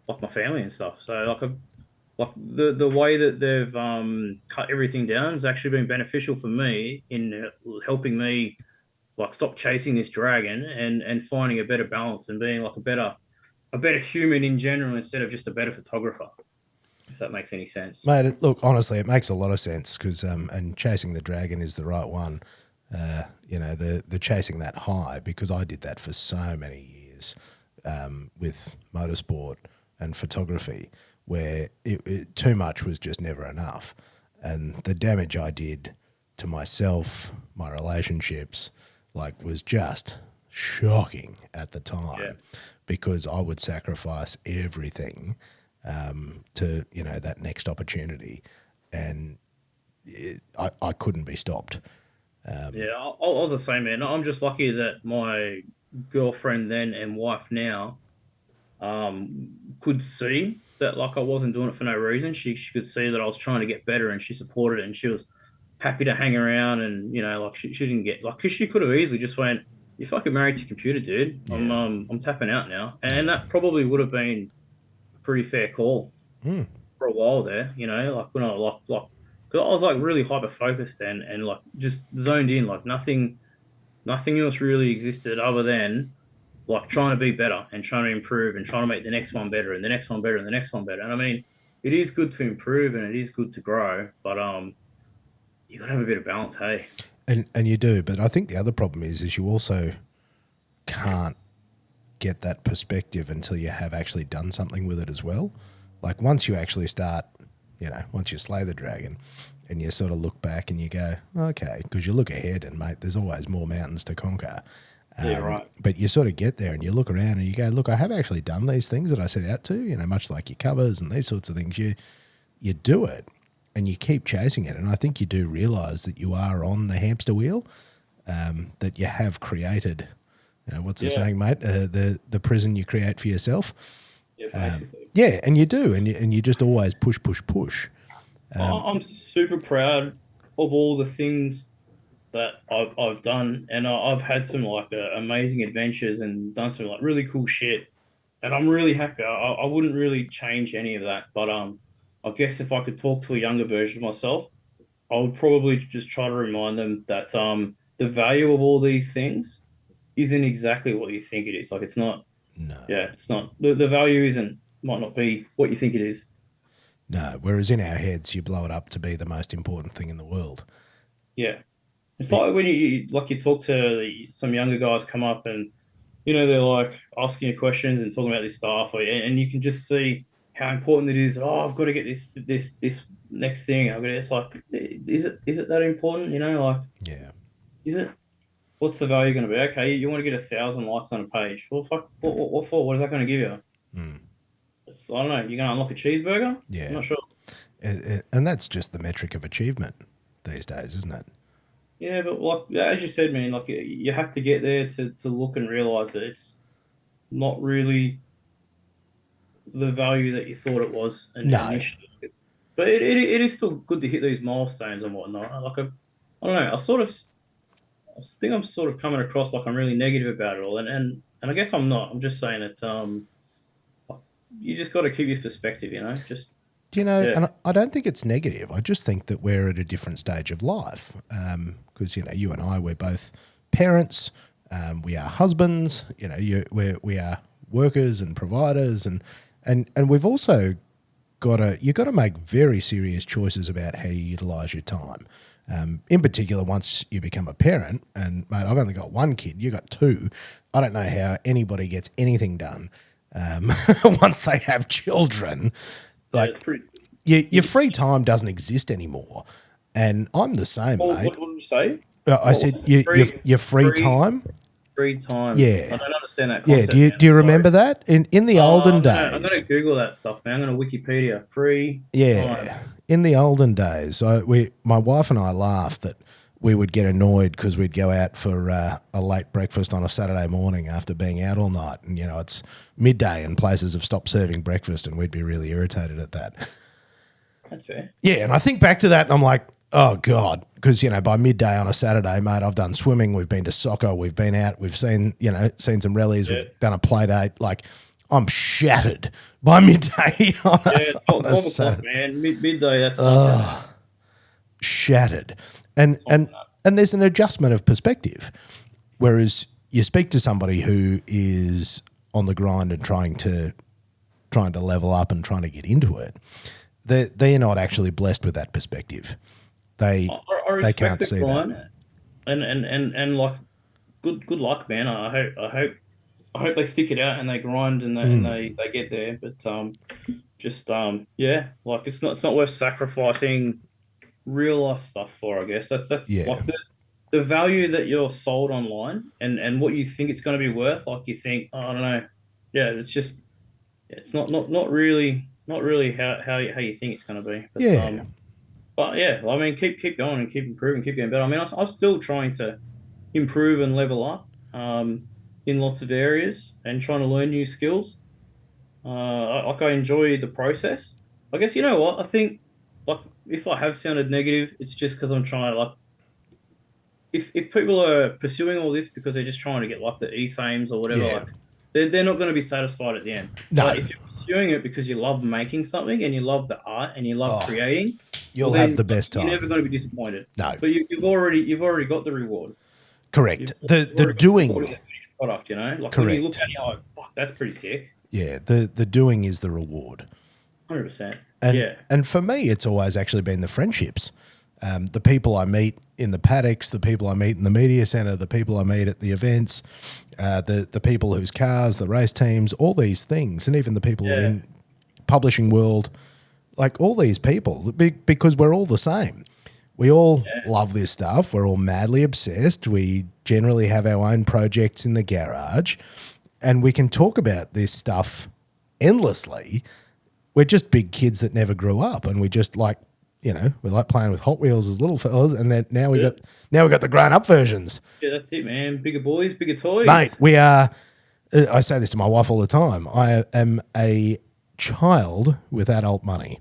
like my family and stuff. So like the way that they've cut everything down has actually been beneficial for me in helping me like stop chasing this dragon and finding a better balance and being like a better human in general instead of just a better photographer, if that makes any sense. Mate, look, honestly, it makes a lot of sense because, and chasing the dragon is the right one. The chasing that high because I did that for so many years with motorsport and photography, where too much was just never enough, and the damage I did to myself, my relationships, like was just shocking at the Yeah. time because I would sacrifice everything to that next opportunity, and I couldn't be stopped. Yeah, I was the same, man. I'm just lucky that my girlfriend then and wife now could see that like I wasn't doing it for no reason. She could see that I was trying to get better, and she supported it, and she was happy to hang around. And like she didn't get like because she could have easily just went, "You're fucking married to computer, dude. Yeah. I'm tapping out now," and Yeah. that probably would have been a pretty fair call Mm. for a while there. Like when I like because I was like really hyper focused and like just zoned in, like nothing else really existed other than like trying to be better and trying to improve and trying to make the next one better and the next one better and the next one better. And I mean, it is good to improve and it is good to grow, but you gotta have a bit of balance, hey. And you do, but I think the other problem is you also can't get that perspective until you have actually done something with it as well. Like once you actually start, once you slay the dragon and you sort of look back and you go, okay, because you look ahead and mate, there's always more mountains to conquer. Yeah, right. But you sort of get there and you look around and you go, look, I have actually done these things that I set out to, much like your covers and these sorts of things. You do it and you keep chasing it. And I think you do realize that you are on the hamster wheel, that you have created, what's the Yeah, saying, mate? The prison you create for yourself. yeah, basically. Yeah, and you do. And you just always push, push, push. I'm super proud of all the things that I've done, and I've had some like amazing adventures and done some like really cool shit, and I'm really happy. I wouldn't really change any of that, but I guess if I could talk to a younger version of myself, I would probably just try to remind them that the value of all these things isn't exactly what you think it is. Like it's not. No, Yeah, it's not. The value isn't might not be what you think it is. no. Whereas in our heads, you blow it up to be the most important thing in the world. Yeah. It's It, like when you talk to some younger guys come up and they're like asking you questions and talking about this stuff and you can just see how important it is. Oh, I've got to get this next thing. It's like is it that important? Like yeah. is it? What's the value going to be? Okay, you want to get 1,000 likes on a page. Well, fuck, what for? What is that going to give you? Mm, I don't know. You're going to unlock a cheeseburger? I'm yeah. not sure. And that's just the metric of achievement these days, isn't it? Yeah, but like as you said, man, like you have to get there to look and realize that it's not really the value that you thought it was No. initially. But it is still good to hit these milestones and whatnot. Like I don't know. I think I'm sort of coming across like I'm really negative about it all, and I guess I'm not. I'm just saying that you just got to keep your perspective. Just yeah, And I don't think it's negative. I just think that we're at a different stage of life. Because, you and I, we're both parents, we are husbands, we are workers and providers. And we've also you've got to make very serious choices about how you utilize your time. In particular, once you become a parent, and mate, I've only got one kid, you got two. I don't know how anybody gets anything done once they have children. yeah. Like It's pretty. your free time doesn't exist anymore, and I'm the same, What, mate. what did you say? I What said was it? your free Free, time. free time. I Yeah, don't understand that yeah. Do concept, you man. do you Sorry. remember that in the olden I'm gonna days? Google that stuff, man. I'm gonna Wikipedia free time. Yeah, in the olden days, my wife and I laughed that we would get annoyed because we'd go out for a late breakfast on a Saturday morning after being out all night, and it's midday and places have stopped serving breakfast, and we'd be really irritated at that. That's fair. Yeah, and I think back to that, and I'm like, oh god, because by midday on a Saturday, mate, I've done swimming, we've been to soccer, we've been out, we've seen some rallies, Yeah, we've done a play date. Like, I'm shattered by midday on yeah. a, It's on a 12 o'clock, Saturday. man. Midday. That's nothing, man. Shattered, and It's not and and there's an adjustment of perspective. Whereas you speak to somebody who is on the grind and trying to level up and trying to get into it, they're not actually blessed with that perspective. They I they respect can't the see that. grind, and like good luck, man. I hope they stick it out and they grind and they get there. But just yeah, like it's not worth sacrificing real life stuff for. I guess that's Yeah, like the value that you're sold online and what you think it's going to be worth. Like you think, oh, I don't know, yeah, it's not really how you think it's going to be. But yeah, yeah, I mean, keep going and keep improving, keep getting better. I mean, I'm still trying to improve and level up in lots of areas and trying to learn new skills. I enjoy the process. I guess you know what? I think like if I have sounded negative, it's just because I'm trying to like if people are pursuing all this because they're just trying to get like the e-fames or whatever, Yeah. like they're not going to be satisfied at the end. But No. if you're pursuing it because you love making something and you love the art and you love Oh, creating, well you'll have then the best you're never time. going to be disappointed. No. But you've already got the reward. Correct. You've The already got the reward of doing. the finished product. You know, like when you look Correct. at it, you're like, fuck, that's pretty sick. Yeah. The doing is the reward. 100%. And Yeah. and for me, it's always actually been the friendships, the people I meet in the paddocks, the people I meet in the media centre, the people I meet at the events, the people whose cars, the race teams, all these things, and even the people Yeah. in publishing world, like all these people, because we're all the same. We all Yeah. love this stuff. We're all madly obsessed. We generally have our own projects in the garage, and we can talk about this stuff endlessly. We're just big kids that never grew up, and we just like, we like playing with Hot Wheels as little fellas, and then Yeah. now we got the grown up versions, Yeah, that's it, man. Bigger boys, bigger mate. toys. We are. I say this to my wife all the time. I am a child with adult money.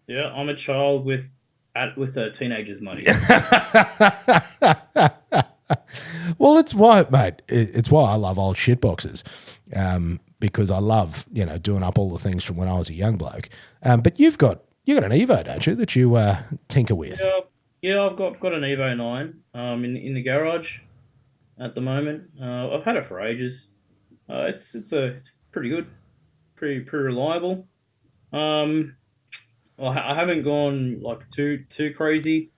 Yeah, I'm a child with a teenager's money. Well, it's why, mate. It's why I love old shit boxes, because I love doing up all the things from when I was a young bloke. But you got an Evo, don't you, that you tinker with? Yeah, yeah, I've got an Evo 9 in the garage at the moment. I've had it for ages. It's pretty good, pretty reliable. Um, I haven't gone like too crazy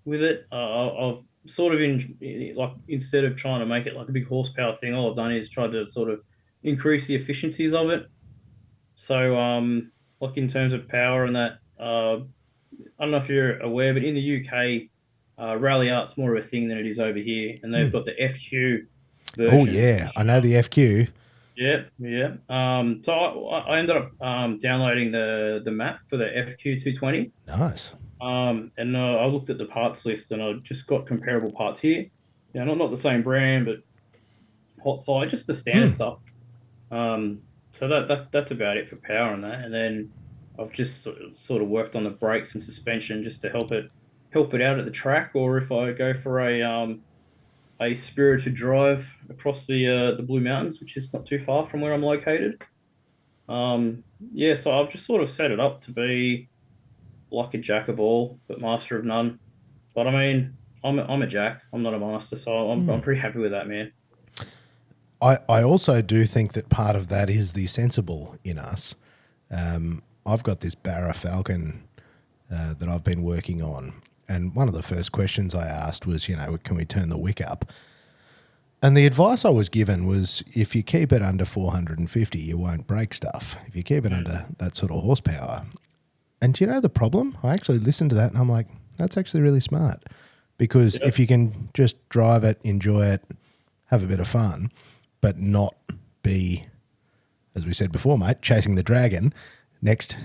with it. I've sort of like instead of trying to make it like a big horsepower thing, all I've done is tried to sort of increase the efficiencies of it. So like in terms of power and that, I don't know if you're aware, but in the UK, rally art's more of a thing than it is over here, and they've got the FQ Oh version, yeah, which I know the FQ. yeah, yeah. So I ended up downloading the map for the FQ 220. Nice. And I looked at the parts list, and I just got comparable parts here. Yeah, not the same brand, but hot side, just the standard stuff. So that's about it for power on that. And then I've just sort of worked on the brakes and suspension just to help it out at the track, or if I go for a spirited drive across the Blue Mountains, which is not too far from where I'm located. Yeah, so I've just sort of set it up to be like a jack of all, but master of none. But I mean, I'm a jack. I'm not a master, so I'm pretty happy with that, man. I also do think that part of that is the sensible in us. I've got this Barra Falcon that I've been working on, and one of the first questions I asked was, can we turn the wick up? And the advice I was given was, if you keep it under 450, you won't break stuff. If you keep it under that sort of horsepower. And do you know the problem? I actually listened to that and I'm like, that's actually really smart. Because Yeah, if you can just drive it, enjoy it, have a bit of fun, but not be, as we said before, mate, chasing the dragon, next,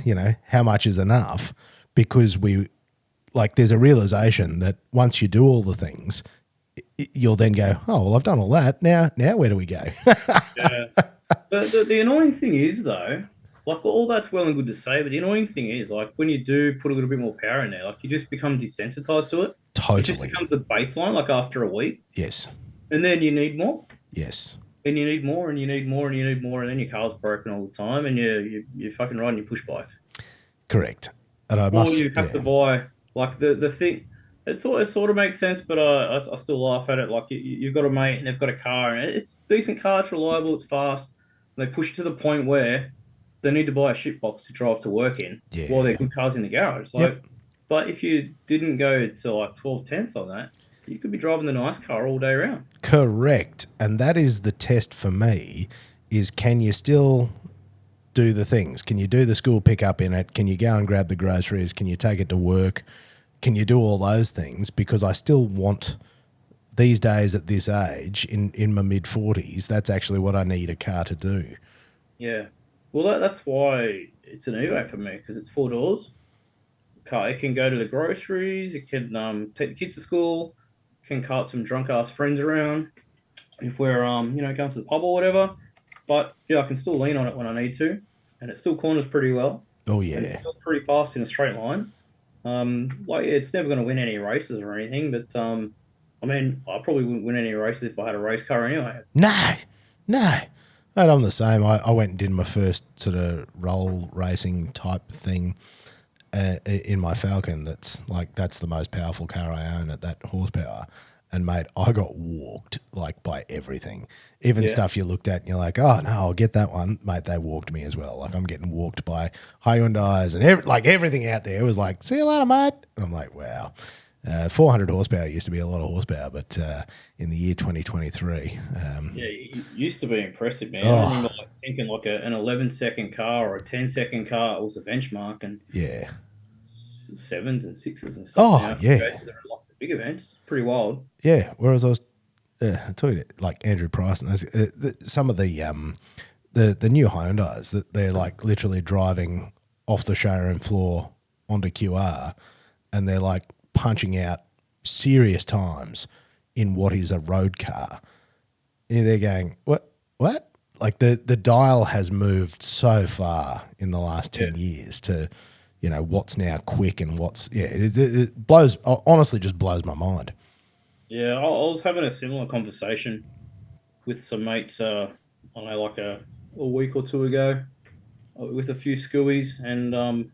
how much is enough? Because there's a realization that once you do all the things, you'll then go, oh, well, I've done all that. Now where do we go? yeah. The annoying thing is though, like all that's well and good to say, but the annoying thing is like when you do put a little bit more power in there, like you just become desensitized to it. It just Totally. becomes the baseline, like after a week, Yes. and then you need more, Yes. and you need more, and you need more, and you need more, and then your car's broken all the time, and you're fucking riding your push bike. Correct. And I Or must, you have to yeah. buy like the thing. It sort of makes sense, but I still laugh at it. Like you've got a mate and they've got a car, and it's a decent car, it's reliable, it's fast. And they push it to the point where they need to buy a shit box to drive to work in while they're Yeah. good cars in the garage. Yep. Like, but if you didn't go to like 12 tenths on that, you could be driving the nice car all day around. Correct. And that is the test for me, is can you still do the things? Can you do the school pickup in it? Can you go and grab the groceries? Can you take it to work? Can you do all those things? Because I still want, these days at this age, in my mid 40s, that's actually what I need a car to do. Yeah. Well, that's why it's an Evo for me because it's four doors. Car, it can go to the groceries. It can take the kids to school. Can cart some drunk ass friends around if we're going to the pub or whatever. but yeah, I can still lean on it when I need to, and it still corners pretty well, Oh and it's yeah. still pretty fast in a straight line. Like it's never going to win any races or anything, but I mean, I probably wouldn't win any races if I had a race car anyway. No, no. Mate, I'm the same. I went and did my first sort of roll racing type thing in my Falcon. That's the most powerful car I own at that horsepower. And mate, I got walked like by everything. Even Yeah, stuff you looked at and you're like, oh no, I'll get that one. Mate, they walked me as well. Like I'm getting walked by Hyundais and everything out there was like, see you later, mate. And I'm like, wow. 400 horsepower used to be a lot of horsepower, but in the year 2023, yeah, it used to be impressive, man. I remember oh like thinking like an 11-second car or a 10-second car was a benchmark, and yeah, sevens and sixes and stuff oh now. yeah, They're like the big events. It's pretty wild. yeah. Whereas I was talking to like Andrew Price and those, some of the new Hyundais that they're like literally driving off the showroom floor onto QR, and they're like punching out serious times in what is a road car. Yeah, they're going, what? Like the dial has moved so far in the last Yeah. 10 years to, what's now quick and what's, yeah, it blows, honestly just blows my mind. Yeah, I was having a similar conversation with some mates. I know, like a week or two ago, with a few scooters, and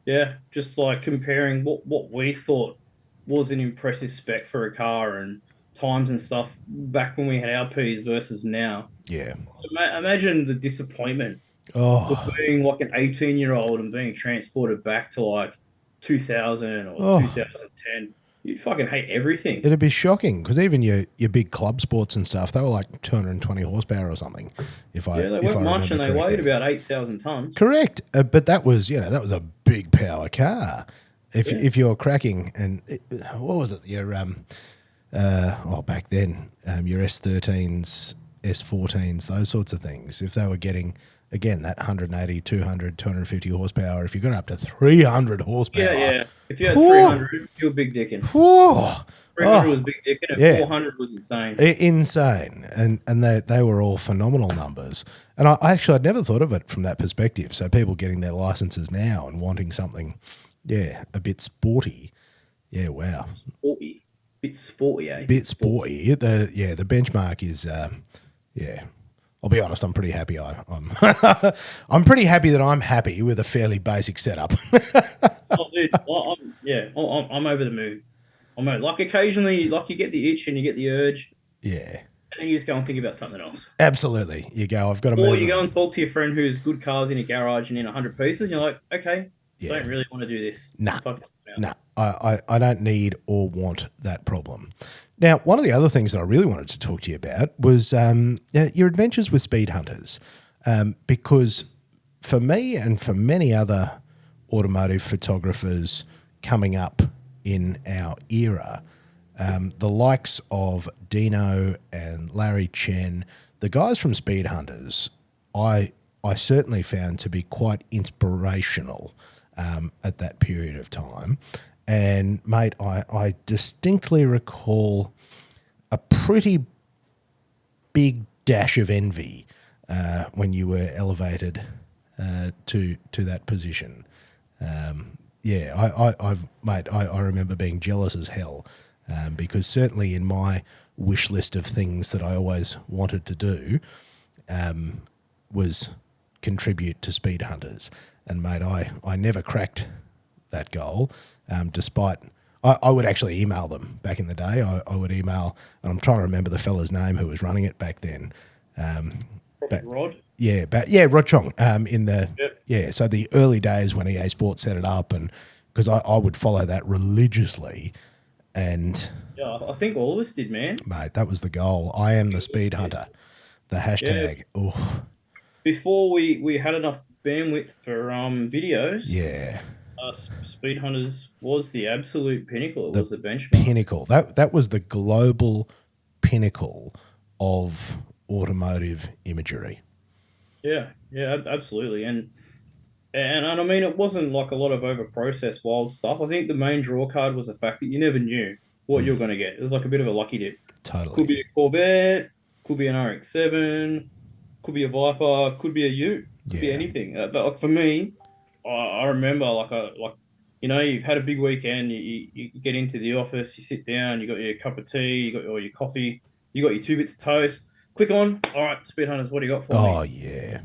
yeah, just like comparing what we thought was an impressive spec for a car and times and stuff back when we had our P's versus now. Yeah. Imagine the disappointment of Oh, being like an 18-year-old and being transported back to like 2000 or oh, 2010. You'd fucking hate everything. it'd be shocking because even your big club sports and stuff, they were like 220 horsepower or something, if I Yeah, they if I weren't much remember and they weighed correctly. about 8,000 tons. Correct, but that was that was a big power car. Yeah. If you're cracking what was it back then your S13s, S14s, those sorts of things. If they were getting again that 180, 200, 250 horsepower, if you got up to 300 Yeah, horsepower, yeah. If you had whew, 300, you're big dicking. whew, 300 was oh big dicking and yeah, 400 was insane. insane, and they were all phenomenal numbers. And I'd never thought of it from that perspective. So people getting their licenses now and wanting something, a bit sporty. Yeah, wow, Sporty. Bit sporty, eh? bit sporty. The benchmark is yeah. I'll be honest. I'm pretty happy. I'm I'm pretty happy that I'm happy with a fairly basic setup. Oh, dude, I'm over the moon. Like occasionally, like you get the itch and you get the urge, Yeah, and then you just go and think about something else. absolutely. You go. I've got to Or you move. go and talk to your friend who's good cars in a garage and in 100 pieces, and you're like, okay, Yeah, don't really want to do this. nah. Fuck it out. No, I don't need or want that problem. Now, one of the other things that I really wanted to talk to you about was your adventures with Speedhunters, because for me and for many other automotive photographers coming up in our era, the likes of Dino and Larry Chen, the guys from Speedhunters, I certainly found to be quite inspirational at that period of time. And mate, I distinctly recall a pretty big dash of envy when you were elevated to that position. I remember being jealous as hell because certainly in my wish list of things that I always wanted to do was contribute to Speed Hunters. And mate, I never cracked that goal, despite I would actually email them back in the day. I would email, and I'm trying to remember the fella's name who was running it back then. Probably But Rod. Rod Chong. In the Yep. so the early days when EA Sports set it up, and because I would follow that religiously, and Yeah, I think all of us did, man. mate, that was the goal. I am the speed Yeah. hunter. The Yeah. hashtag. Oh Before we had enough bandwidth for videos, yeah, Speed Hunters was the absolute pinnacle. It the was the benchmark. pinnacle. That was the global pinnacle of automotive imagery. Yeah, yeah, absolutely. And I mean, it wasn't like a lot of over processed wild stuff. I think the main draw card was the fact that you never knew what you're going to get. It was like a bit of a lucky dip. Could Totally. be a Corvette, could be an RX-7, could be a Viper, could be a Ute, could be Yeah. anything. But like for me, I remember you've had a big weekend. You get into the office, you sit down, you got your cup of tea, you got your coffee, you got your two bits of toast. Click on. All right, Speed Hunters, what do you got for Oh me? yeah.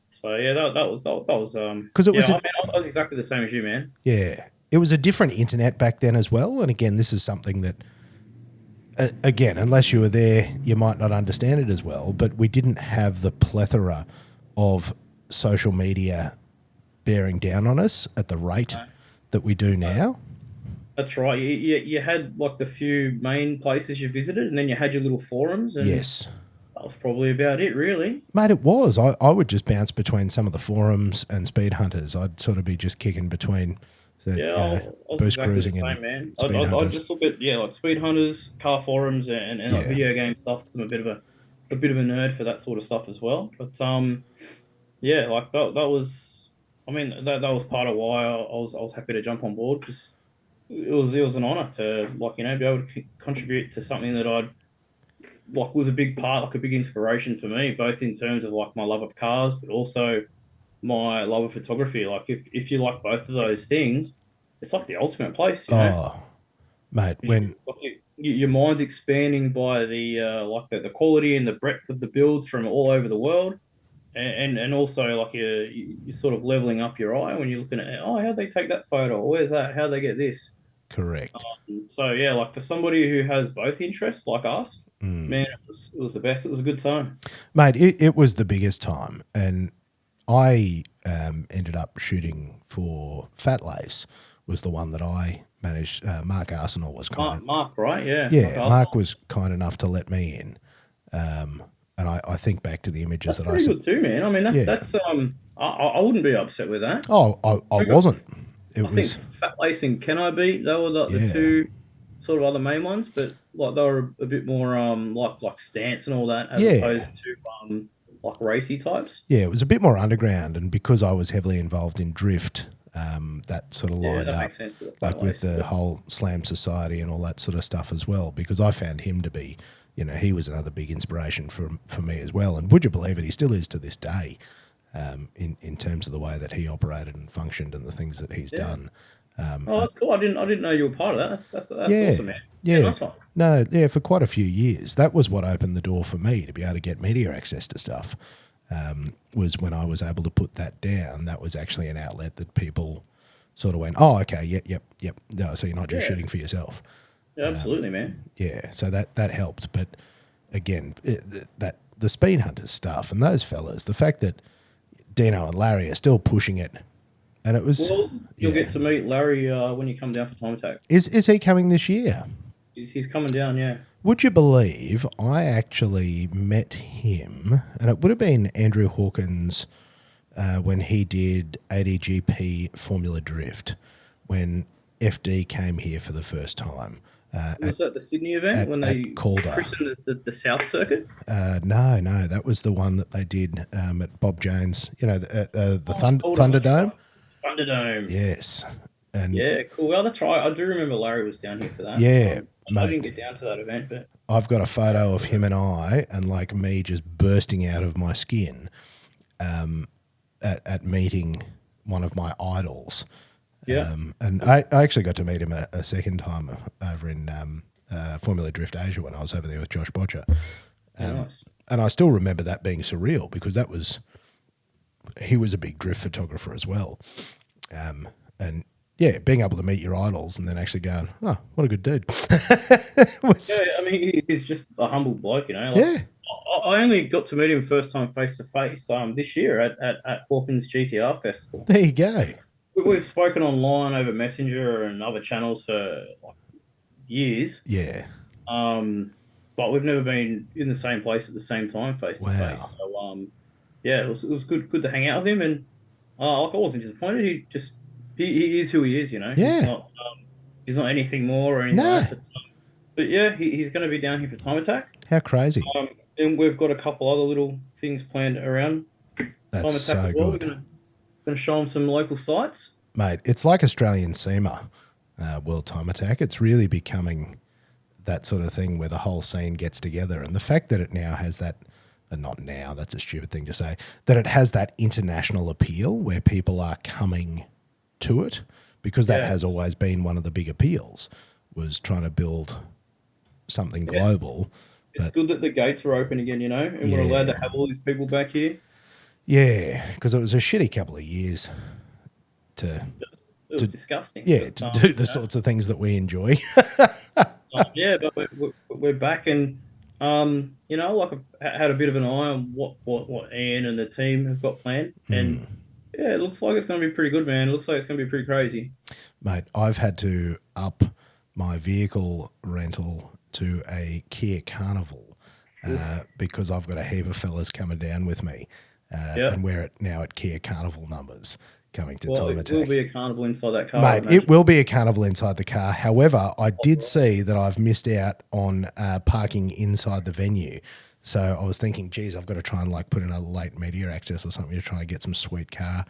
So yeah, that was Because it yeah. was I a mean, I was exactly the same as you, man. yeah. It was a different internet back then as well. And again, this is something that again, unless you were there, you might not understand it as well. But we didn't have the plethora of social media bearing down on us at the rate No, that we do no, now. that's right. You had like the few main places you visited, and then you had your little forums, and Yes. that was probably about it, really. Mate, it was. I would just bounce between some of the forums and Speed Hunters. I'd sort of be just kicking between, Yeah, I was Boost exactly the Cruising and same, man. Speed I'd Hunters. just look at like Speed Hunters, car forums, and like Yeah, video game stuff because I'm a bit of a nerd for that sort of stuff as well. But yeah, like that was, I mean that was part of why I was happy to jump on board because it was an honor to like be able to contribute to something that I'd like was a big part, like a big inspiration for me, both in terms of like my love of cars, but also my love of photography. Like if you like both of those things, it's like the ultimate place. oh, mate, 'Cause when like, your mind's expanding by the quality and the breadth of the builds from all over the world, and also like you're sort of leveling up your eye when you're looking at how'd they take that photo? Or where's that? How'd they get this? correct. So yeah, like for somebody who has both interests like us, Mm. man, it was the best. It was a good time. Mate, it was the biggest time. And I ended up shooting for Fat Lace, was the one that I managed. Mark Arsenal was kind of, Mark, right? Yeah, Mark yeah, Mark Arsenal. was kind enough to let me in. And I think back to the images That's that I pretty said, good too, man. I mean, that's yeah. that's I wouldn't be upset with that. Oh, I Remember, wasn't. It I think was, Fat Lace and Can I Beat, they were the yeah. two sort of other main ones, but like they were a bit more like stance and all that as opposed Yeah. to like racy types. Yeah, it was a bit more underground, and because I was heavily involved in drift, that sort of Yeah, lined that up, makes sense for the Fat like with Lace. the whole Slam Society and all that sort of stuff as well. Because I found him to be, he was another big inspiration for me as well. And would you believe it, he still is to this day, in terms of the way that he operated and functioned and the things that he's Yeah. done. Oh, that's cool. I didn't know you were part of that. That's Yeah, awesome, man. Yeah, yeah. nice one. No, yeah, for quite a few years. That was what opened the door for me to be able to get media access to stuff. Was when I was able to put that down. That was actually an outlet that people sort of went, oh, okay, yep. No, so you're not just Yeah, shooting for yourself. yeah, absolutely, man. Yeah, so that helped. But again, that the Speed Hunters stuff and those fellas, the fact that Dino and Larry are still pushing it, and it was, Well, you'll yeah. get to meet Larry when you come down for Time Attack. Is he coming this year? He's coming down, yeah. Would you believe I actually met him, and it would have been Andrew Hawkins when he did ADGP Formula Drift, when FD came here for the first time Was that the Sydney event when at they Calder. christened the South Circuit? No, that was the one that they did at Bob Jones, the Hold on. Thunderdome. Thunderdome. Yes. And Yeah, cool. Well, that's right. I do remember Larry was down here for that. yeah, I mate, didn't get down to that event, but I've got a photo of him and I, and like me just bursting out of my skin at meeting one of my idols. yeah, And I actually got to meet him a second time over in Formula Drift Asia when I was over there with Josh Botcher. nice. And I still remember that being surreal because he was a big drift photographer as well. And yeah, being able to meet your idols and then actually going, oh, what a good dude. Yeah, I mean, he's just a humble bloke. Like, Yeah, I only got to meet him first time face to face this year at Hawkins GTR Festival. there you go. We've spoken online over Messenger and other channels for like years, Yeah. but we've never been in the same place at the same time face to face. Wow. So yeah, it was good to hang out with him, and like I wasn't disappointed. He is who he is. Yeah. He's not anything more or anything No. like that. But yeah, he's going to be down here for Time Attack. How crazy. And we've got a couple other little things planned around Time That's Attack so as well. good. We're going to show him some local sites. Mate, it's like Australian SEMA, World Time Attack. It's really becoming that sort of thing where the whole scene gets together. And the fact that it now has that and not now, that's a stupid thing to say, that it has that international appeal where people are coming to it, because that has always been one of the big appeals, was trying to build something global. It's good that the gates are open again, you know, and we're allowed to have all these people back here. Yeah, because it was a shitty couple of years to It was disgusting. to But, do the sorts of things that we enjoy. yeah, but we're back, and you know, like I had a bit of an eye on what Ian and the team have got planned, and yeah, it looks like it's going to be pretty good, man. It looks like it's going to be pretty crazy. Mate, I've had to up my vehicle rental to a Kia Carnival because I've got a heap of fellas coming down with me, and we're now at Kia Carnival numbers coming to Time Attack. It will be a carnival inside that car, mate. It will be a carnival inside the car. However, I did see that I've missed out on parking inside the venue. So I was thinking, geez, I've got to try and like put in a late media access or something to try and get some sweet car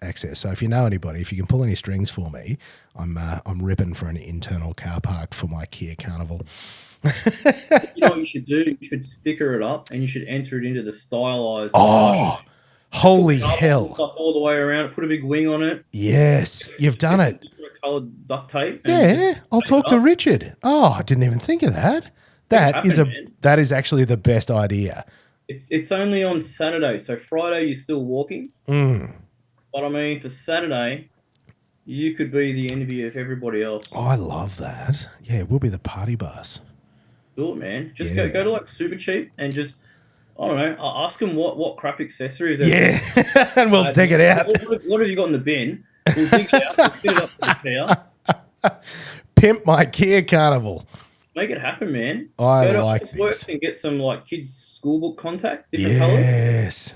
access. So if you know anybody, if you can pull any strings for me, I'm ripping for an internal car park for my Kia Carnival. You know what you should do? You should sticker it up and you should enter it into the stylized. Oh, holy hell! Stuff all the way around. Put a big wing on it. Yes, you've done it. Coloured duct tape. Yeah, I'll talk to Richard. Oh, I didn't even think of that. That is actually the best idea. It's only on Saturday, so Friday you're still walking. But I mean, for Saturday, you could be the envy of everybody else. Oh, I love that. Yeah, we'll be the party bus. Do it, man. Just go to like Super Cheap and just, I don't know, ask them what crap accessories. Yeah, and we'll dig it out. What have you got in the bin? We'll dig it out. We'll fit it up for the Kia. Pimp my Kia Carnival. Make it happen, man. I like this. Works and get some like kids' schoolbook contact, different colours. Yes.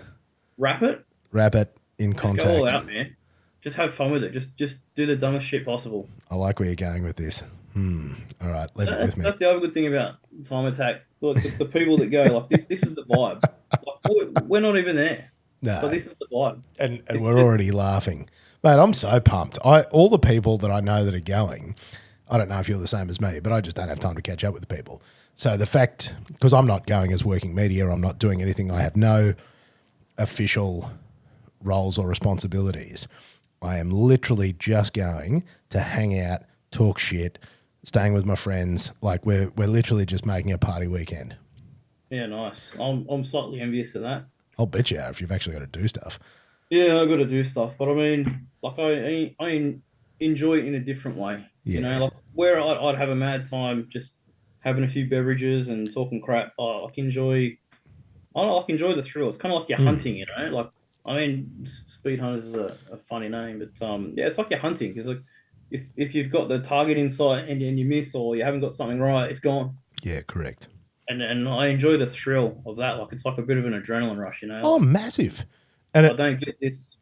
Wrap it in contact. Go all out, man. Just have fun with it. Just do the dumbest shit possible. I like where you're going with this. All right, leave it with me. That's the other good thing about Time Attack. Look, the people that go like this is the vibe. Like, we're not even there. No, but this is the vibe, and we're already laughing, mate. I'm so pumped. All the people that I know that are going. I don't know if you're the same as me, but I just don't have time to catch up with the people. So the fact, because I'm not going as working media, I'm not doing anything. I have no official roles or responsibilities. I am literally just going to hang out, talk shit, staying with my friends. Like we're literally just making a party weekend. Yeah, nice. I'm slightly envious of that. I'll bet you are if you've actually got to do stuff. Yeah, I've got to do stuff, but I mean, like I enjoy it in a different way. Yeah. You know, like where I'd have a mad time just having a few beverages and talking crap. I can enjoy the thrill. It's kind of like you're hunting, you know. Like I mean, Speedhunters is a funny name, but yeah, it's like you're hunting because like if you've got the target in sight and you miss or you haven't got something right, it's gone. Yeah, correct. And I enjoy the thrill of that. Like it's like a bit of an adrenaline rush, you know. Oh, massive! And I don't get this.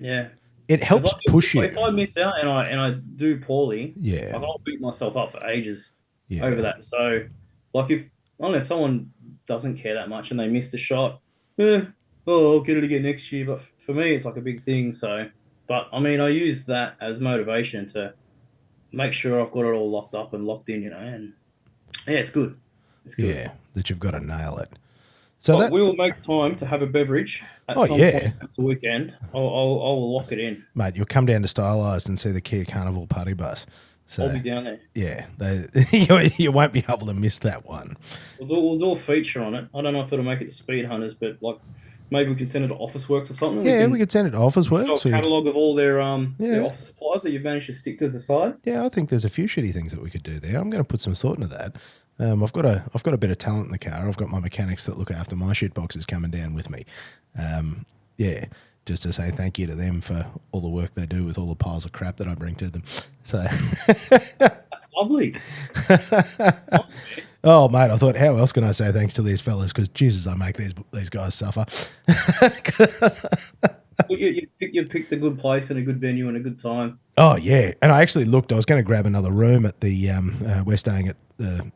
Yeah. It helps like, push you. If I miss out and I do poorly, yeah, I'll beat myself up for ages over that. So, like if someone doesn't care that much and they miss the shot, I'll get it again next year. But for me, it's like a big thing. So, but I mean, I use that as motivation to make sure I've got it all locked up and locked in, you know. And yeah, it's good. It's good. Yeah, that you've got to nail it. So we will make time to have a beverage at some point at the weekend. I'll lock it in. Mate, you'll come down to Stylised and see the Kia Carnival party bus. So, I'll be down there. Yeah, you won't be able to miss that one. We'll do a feature on it. I don't know if it'll make it to Speedhunters, but like maybe we can send it to Officeworks or something. Yeah, we could send it to Officeworks. A catalogue of all their office supplies that you've managed to stick to the side. Yeah, I think there's a few shitty things that we could do there. I'm going to put some thought into that. I've got a bit of talent in the car. I've got my mechanics that look after my shit boxes coming down with me. Yeah, just to say thank you to them for all the work they do with all the piles of crap that I bring to them. So that's lovely. Oh, mate, I thought, how else can I say thanks to these fellas? Because Jesus, I make these guys suffer. Well, you picked a good place and a good venue and a good time. Oh yeah, and I actually looked. I was going to grab another room at the. We're staying at the.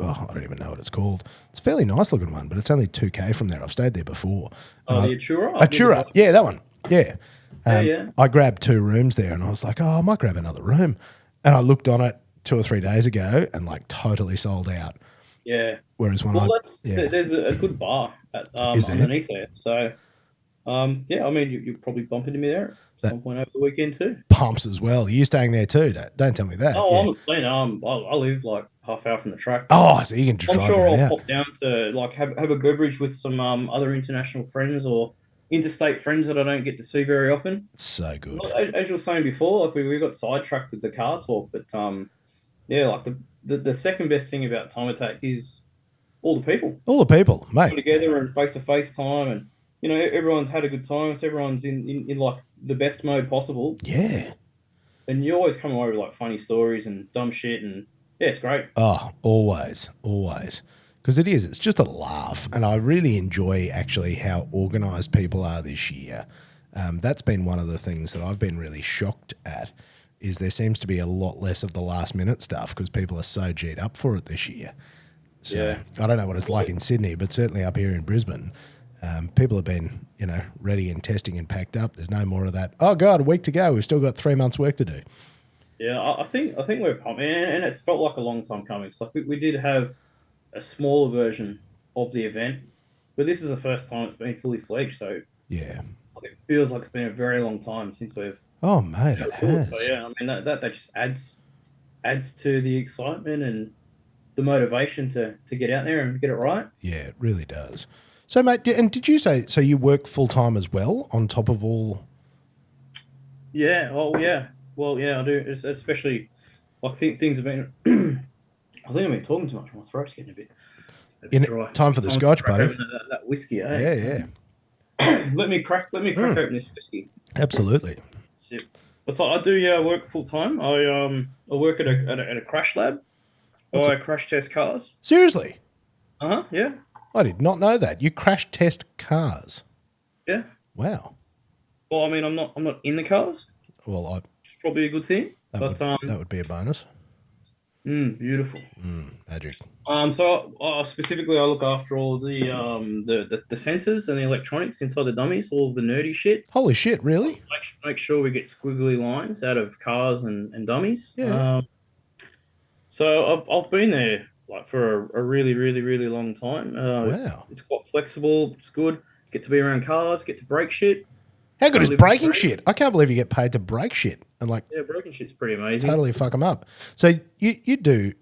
Oh, I don't even know what it's called. It's a fairly nice looking one, but it's only 2K from there. I've stayed there before. The Atura? Atura, yeah, that one. Yeah. Yeah. I grabbed 2 rooms there and I was like, I might grab another room. And I looked on it 2 or 3 days ago and like totally sold out. Yeah. Whereas when Well, I, that's yeah, there's a good bar at, is there underneath there. So yeah, I mean you probably bump into me there at that some point over the weekend too. pumps as well? Are you staying there too? Don't tell me that. Oh, Yeah. I'm not saying I live like half hour from the track, but Oh, so you can just I'm drive sure down I'll out. pop down to like have a beverage with some other international friends or interstate friends that I don't get to see very often. It's so good. Well, as you were saying before, like we got sidetracked with the car talk, but yeah, like the second best thing about time attack is all the people All the people, mate. together and face to face time, and everyone's had a good time, so everyone's in like the best mode possible, Yeah. and you always come away with like funny stories and dumb shit, and yeah, it's great. Oh, always, always. Because it is, it's just a laugh. And I really enjoy actually how organised people are this year. That's been one of the things that I've been really shocked at is there seems to be a lot less of the last minute stuff because people are so G'd up for it this year. So Yeah, I don't know what it's like in Sydney, but certainly up here in Brisbane, people have been, ready and testing and packed up. There's no more of that. Oh God, a week to go. We've still got 3 months work to do. yeah, I think we're pumped, and it's felt like a long time coming. So like we did have a smaller version of the event, but this is the first time it's been fully fledged. So Yeah. it feels like it's been a very long time since we've Oh mate, it recorded. So has. yeah, I mean that just adds to the excitement and the motivation to get out there and get it right. Yeah, it really does. So, mate, and did you say so? You work full time as well on top of all? Yeah. Oh yeah. Well, yeah, I do. Especially like things have been. I think I've been talking too much. My throat's getting a bit In dry. time for the Time to scotch, crack buddy. open that whiskey, eh? Yeah, yeah, Let me crack open this whiskey. absolutely. Sip. But I do, yeah, I work full time. I work at a crash lab. What's it? I crash test cars. Seriously, Uh-huh. Yeah. I did not know that. You crash test cars. Yeah. Wow. Well, I mean, I'm not in the cars, Well, which is probably a good thing. that would But that would be a bonus. beautiful. Magic. So specifically, I look after all the sensors and the electronics inside the dummies, all the nerdy shit. Holy shit! Really? Make sure we get squiggly lines out of cars and dummies. Yeah. So I've been there like for a really really really long time. Wow. It's quite flexible. It's good. Get to be around cars. Get to break shit. How good is Live the breaking dream. shit? I can't believe you get paid to break shit and like Yeah, breaking shit's pretty amazing. totally fuck them up. So you do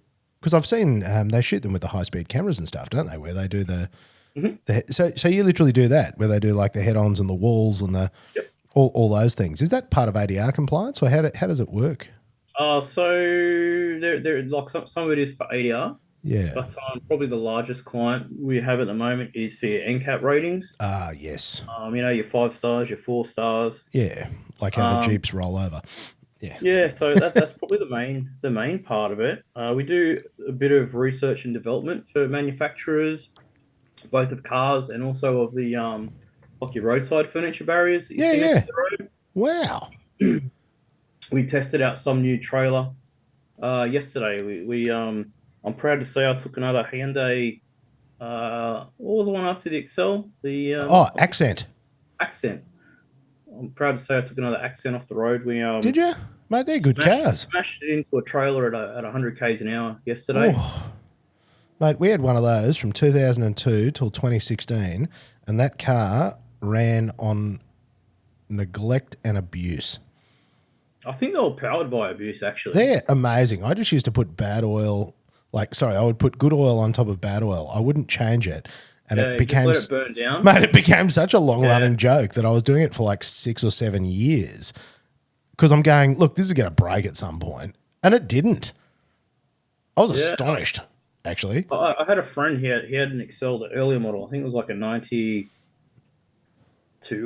because I've seen they shoot them with the high speed cameras and stuff, don't they? Where they do Mhm. so you literally do that where they do like the head ons and the walls and the Yep. all those things. Is that part of ADR compliance or how does it work? So they're like some of it is for ADR, Yeah. but probably the largest client we have at the moment is for your NCAP ratings. Ah, yes. Your 5 stars, your 4 stars. Yeah. Like how the Um, Jeeps roll over. Yeah. yeah, so that's probably the main part of it. We do a bit of research and development for manufacturers, both of cars and also of the like your roadside furniture barriers that you Yeah, see next yeah. to the road. Wow. We tested out some new trailer yesterday. I'm proud to say I took another Hyundai. What was the one after the Excel? The Oh, accent. Accent. I'm proud to say I took another Accent off the road. We Did you? Mate, they're good cars. smashed it into a trailer at 100 k's an hour yesterday. Oh, mate, we had one of those from 2002 till 2016, and that car ran on neglect and abuse. I think they were powered by abuse, actually. They're amazing. I just used to put bad oil, I would put good oil on top of bad oil. I wouldn't change it. And Yeah, it you became, just let it burn down. mate, it became such a long running Yeah. joke that I was doing it for like 6 or 7 years because I'm going, look, this is going to break at some point. And it didn't. I was Yeah. astonished, actually. I had a friend, he had an Excel, the earlier model. I think it was like a 92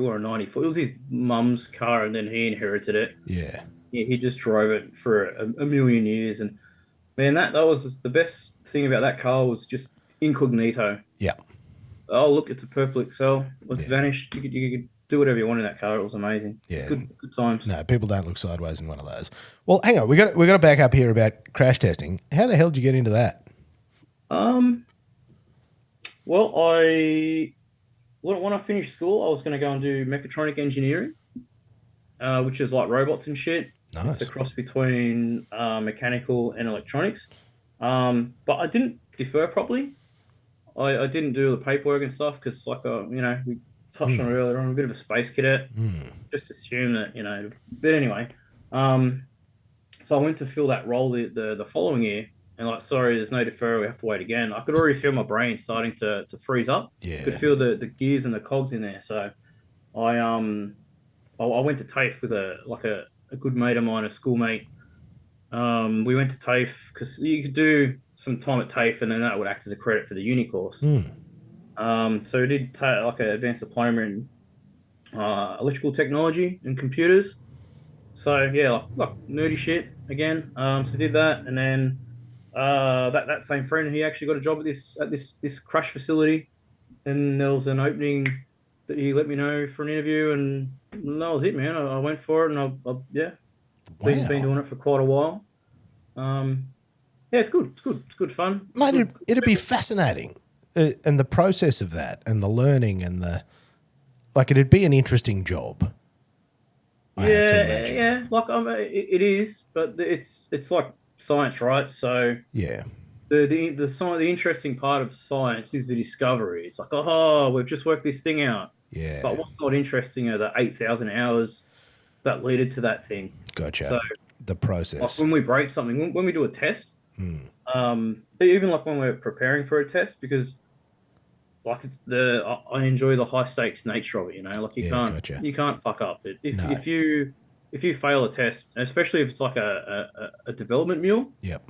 or a 94. It was his mum's car, and then he inherited it. Yeah. He just drove it for a million years. And man, that was the best thing about that car was just incognito. Yeah. Oh, look, it's a purple Excel. Let's Yeah. vanish. You could do whatever you want in that car. It was amazing. Yeah. Good times. No, people don't look sideways in one of those. Well, hang on. We got to back up here about crash testing. How the hell did you get into that? Well, when I finished school, I was going to go and do mechatronic engineering, which is like robots and shit. It's a Nice. cross between mechanical and electronics. But I didn't defer properly. I didn't do the paperwork and stuff because, like, we touched on it earlier. I'm a bit of a space cadet. Just assume that, But anyway, um, so I went to fill that role the following year, and like, sorry, there's no deferral. We have to wait again. I could already feel my brain starting to freeze up. Could Yeah. feel the gears and the cogs in there. So I I went to TAFE with a good mate of mine, a schoolmate. We went to TAFE because you could do some time at TAFE, and then that would act as a credit for the uni course. So we did like an advanced diploma in electrical technology and computers. So yeah, like nerdy shit again. So did that, and then that same friend, he actually got a job at this crash facility, and there was an opening that he let me know for an interview, and that was it, man. I went for it, and yeah, been Wow. doing it for quite a while. Um, yeah, it's good. It's good. It's good fun. Mate, Good. it'd be fascinating. And the process of that and the learning and like, it'd be an interesting job, I have to Yeah, imagine. yeah. Like it is, but it's like science, right? So Yeah. the interesting part of science is the discovery. It's like, oh, we've just worked this thing out. But Yeah. what's not interesting are the 8,000 hours that leaded to that thing. Gotcha. So, The like process. when we break something, when we do a test, even like when we're preparing for a test, because like I enjoy the high stakes nature of it. Like Yeah, gotcha. you can't fuck up. If No. if you fail a test, especially if it's like a development mule, Yep.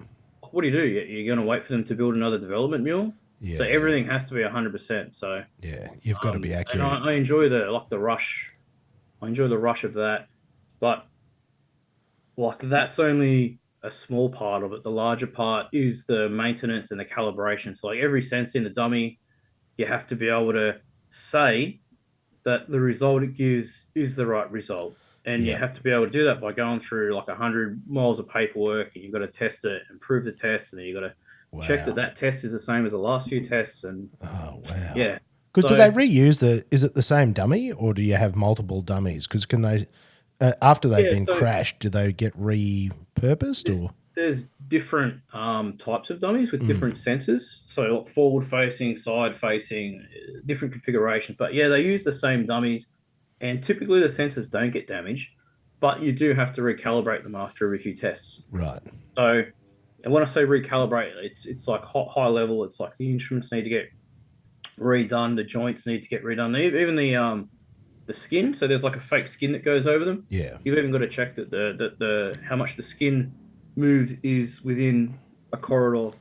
what do? You're going to wait for them to build another development mule. So Yeah. everything has to be 100%. So, Yeah. You've got to be and accurate. I enjoy the rush. I enjoy the rush of that, but like that's only a small part of it. The larger part is the maintenance and the calibration. So like every sense in the dummy, you have to be able to say that the result it gives is the right result. And you Yep. have to be able to do that by going through like 100 miles of paperwork, and you've got to test it and prove the test, and then you've got to check that Wow. that test is the same as the last few tests. And Oh, wow. yeah, Because do so they reuse is it the same dummy or do you have multiple dummies? Because can they, after they've yeah, been so crashed, do they get repurposed there's or? there's different types of dummies with different sensors. So like forward facing, side facing, different configurations. But yeah, they use the same dummies, and typically the sensors don't get damaged, but you do have to recalibrate them after every few tests. Right. So, and when I say recalibrate, it's like high level. It's like the instruments need to get redone, the joints need to get redone, even the skin. So there's like a fake skin that goes over them. Yeah. You've even got to check that the how much the skin moved is within a corridor,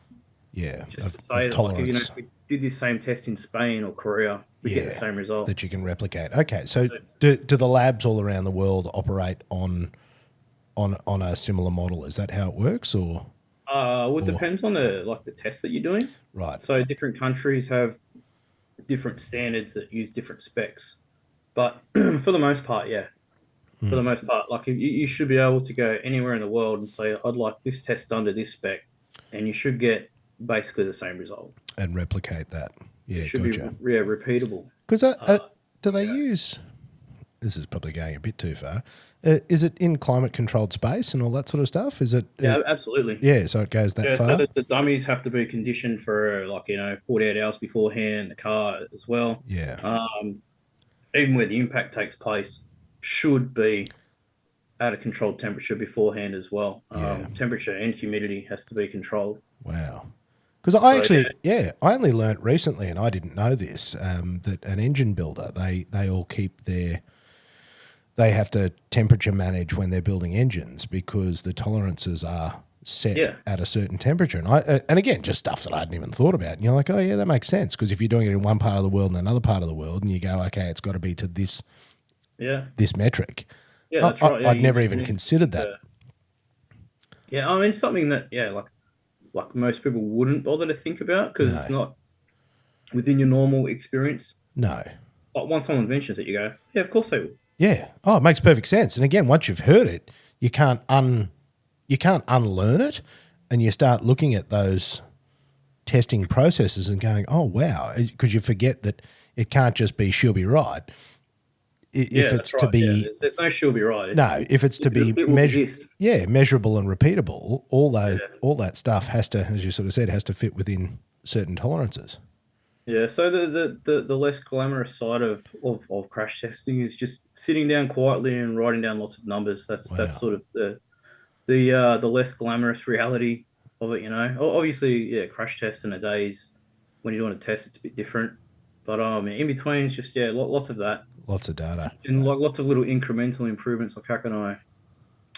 Yeah. just to Of say that like tolerance. if we did this same test in Spain or Korea, we get the Yeah. same result. That you can replicate. Okay. So do the labs all around the world operate on a similar model? Is that how it works Well, it or depends on the test that you're doing. right? So different countries have different standards that use different specs. But for the most part, yeah, for the most part, like you should be able to go anywhere in the world and say, I'd like this test done to this spec, and you should get basically the same result. And replicate that. It Yeah, should be gotcha. repeatable. Because do they Yeah, use? This is probably going a bit too far. Is it in climate controlled space and all that sort of stuff? Is it? yeah, absolutely. Yeah, so it goes that Yeah, so far. the dummies have to be conditioned for 48 hours beforehand. The car as well. Yeah, Even where the impact takes place, should be at a controlled temperature beforehand as well. yeah. Temperature and humidity has to be controlled. Wow. Because I So actually, yeah, I only learnt recently, and I didn't know this, that an engine builder they all keep they have to temperature manage when they're building engines because the tolerances are set yeah, at a certain temperature. And and again, just stuff that I hadn't even thought about. And you're like, oh yeah, that makes sense because if you're doing it in one part of the world and another part of the world, and you go, okay, it's got to be to yeah, this metric. yeah. That's right. Yeah, I'd never you even need considered that. to, yeah, I mean something that like most people wouldn't bother to think about because No, it's not within your normal experience. no. But once someone mentions it, you go, yeah, of course they will. Yeah. Oh, it makes perfect sense. And again, once you've heard it, you can't unlearn it, and you start looking at those testing processes and going, oh wow, because you forget that it can't just be she'll be right. Yeah, If that's it's to right. Yeah, be there's no she'll be right. no, if it's to be It will be this. measurable and repeatable, Yeah, all that stuff has to, as you sort of said, has to fit within certain tolerances. Yeah, so the less glamorous side of crash testing is just sitting down quietly and writing down lots of numbers. That's Wow. sort of the less glamorous reality of it, you know. Obviously, yeah, crash tests in a day is when you're doing a test, it's a bit different. But in between, it's just lots of that Lots of data. and like lots of little incremental improvements. Like how can I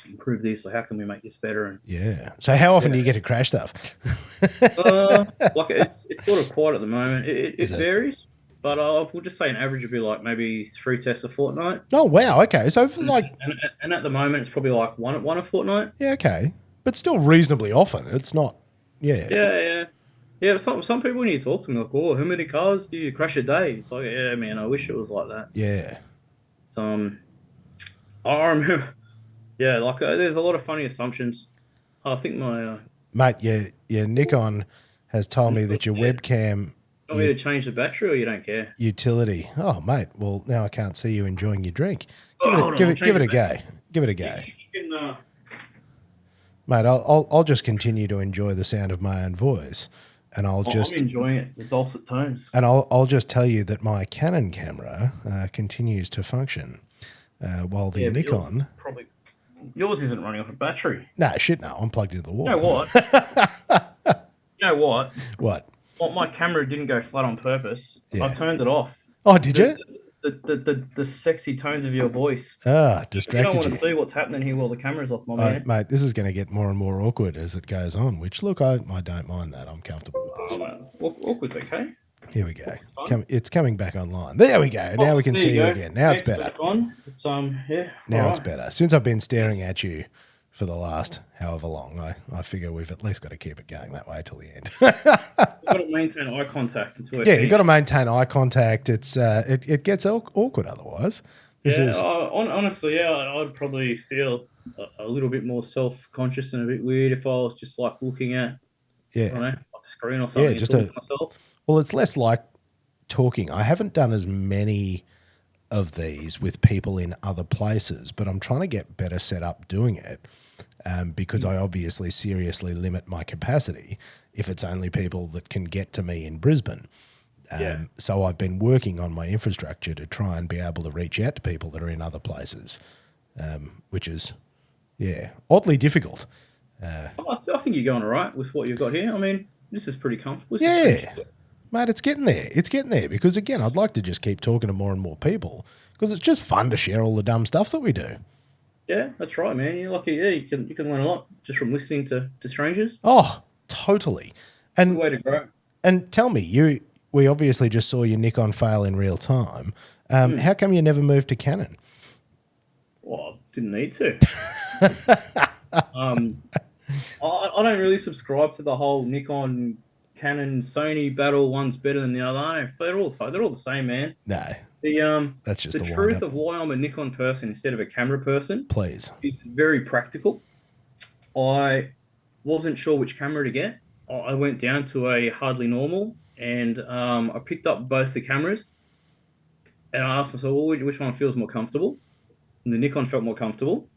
improve this? Or how can we make this better? And Yeah. So how often yeah, do you get to crash stuff? like it's sort of quiet at the moment. Is It it? varies, but we'll just say an average would be like maybe 3 tests a fortnight. Oh, wow. Okay. So for And, like, and at the moment, it's probably like one a fortnight. yeah, okay. But still reasonably often. It's not, yeah. Yeah, yeah. Yeah, some people when you talk to them like, oh, how many cars do you crash a day? It's like, yeah, man, I wish it was like that. Yeah. So, I remember, yeah, like there's a lot of funny assumptions. I think my Mate, your Nikon has told me that your yeah, webcam you want me to change the battery or you don't care? utility. Oh, mate. Well, now I can't see you enjoying your drink. Oh, hold on, I'll Give change it a the battery. go. Give it a go. You can, Mate, I'll just continue to enjoy the sound of my own voice, and I'm enjoying it, the dulcet tones. I'll just tell you that my Canon camera continues to function, while the Yeah, but Nikon. yours isn't running off a battery. No, shit, no, I'm plugged into the wall. You know what? You know what? What? Well, my camera didn't go flat on purpose. Yeah. I turned it off. Oh, did you? The sexy tones of your voice. Ah, You don't distracted want to you. see what's happening here while the camera's off, my man. Mate, this is going to get more and more awkward as it goes on, which, look, I don't mind that. I'm comfortable with this. Oh, man. Awkward's okay. Here we go. It's coming back online. There we go. Now we can There see you go. again. Now it's Next better. back on. It's yeah. Now all it's right. better. Since I've been staring at you for the last however long, I figure we've at least got to keep it going that way till the end. We've got to maintain eye contact until Yeah, you've got to maintain eye contact. It gets awkward otherwise. This is honestly, yeah, I'd probably feel a little bit more self-conscious and a bit weird if I was just like looking at, I don't know, like a screen or something. Yeah, and just talking to myself. well, it's less like talking. I haven't done as many of these with people in other places, but I'm trying to get better set up doing it, because I obviously seriously limit my capacity if it's only people that can get to me in Brisbane. So I've been working on my infrastructure to try and be able to reach out to people that are in other places, which is, oddly difficult. I think you're going all right with what you've got here. I mean, this is pretty comfortable. Yeah, mate, it's getting there. It's getting there because, again, I'd like to just keep talking to more and more people because it's just fun to share all the dumb stuff that we do. Yeah, that's right, man. You're lucky. Yeah, you can learn a lot just from listening to strangers. Oh, totally. Good And way to grow. and tell me, we obviously just saw your Nikon fail in real time. How come you never moved to Canon? Well, I didn't need to. I don't really subscribe to the whole Nikon, Canon, Sony battle. One's better than the other. They're all the same, man. No, that's just The the truth wind-up. of why I'm a Nikon person instead of a camera person Please. is very practical. I wasn't sure which camera to get. I went down to a hardly normal, and I picked up both the cameras, and I asked myself, well, which one feels more comfortable? And the Nikon felt more comfortable,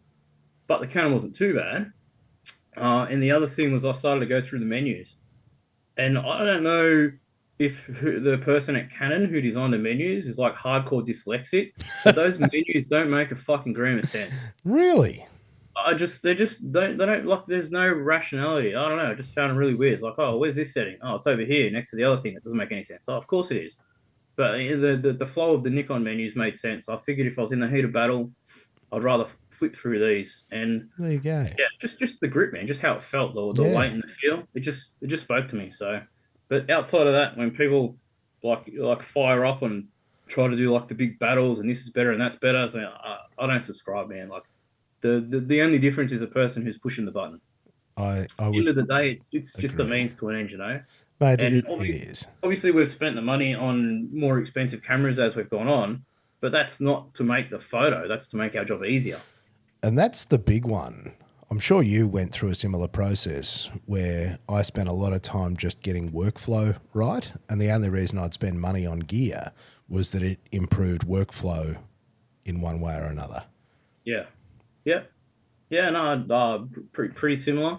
but the Canon wasn't too bad. And the other thing was I started to go through the menus, and I don't know if the person at Canon who designed the menus is like hardcore dyslexic, but those menus don't make a fucking grain of sense. Really? They don't like. There's no rationality. I don't know. I just found it really weird. It's like, oh, where's this setting? Oh, it's over here next to the other thing. It doesn't make any sense. Oh, of course it is. But the flow of the Nikon menus made sense. I figured if I was in the heat of battle, I'd rather flip through these. And There you go. yeah, just the grip, man. Just how it felt, the Yeah. weight and the feel. It just spoke to me. So, but outside of that, when people like fire up and try to do like the big battles and this is better and that's better, I don't subscribe, man. Like the only difference is the person who's pushing the button. I At the end would, of the day, it's just a agree. means to an end, you know. mate, And it is. obviously, we've spent the money on more expensive cameras as we've gone on, but that's not to make the photo. That's to make our job easier. And that's the big one. I'm sure you went through a similar process where I spent a lot of time just getting workflow right. And the only reason I'd spend money on gear was that it improved workflow in one way or another. Yeah, yeah, yeah. No, pretty similar.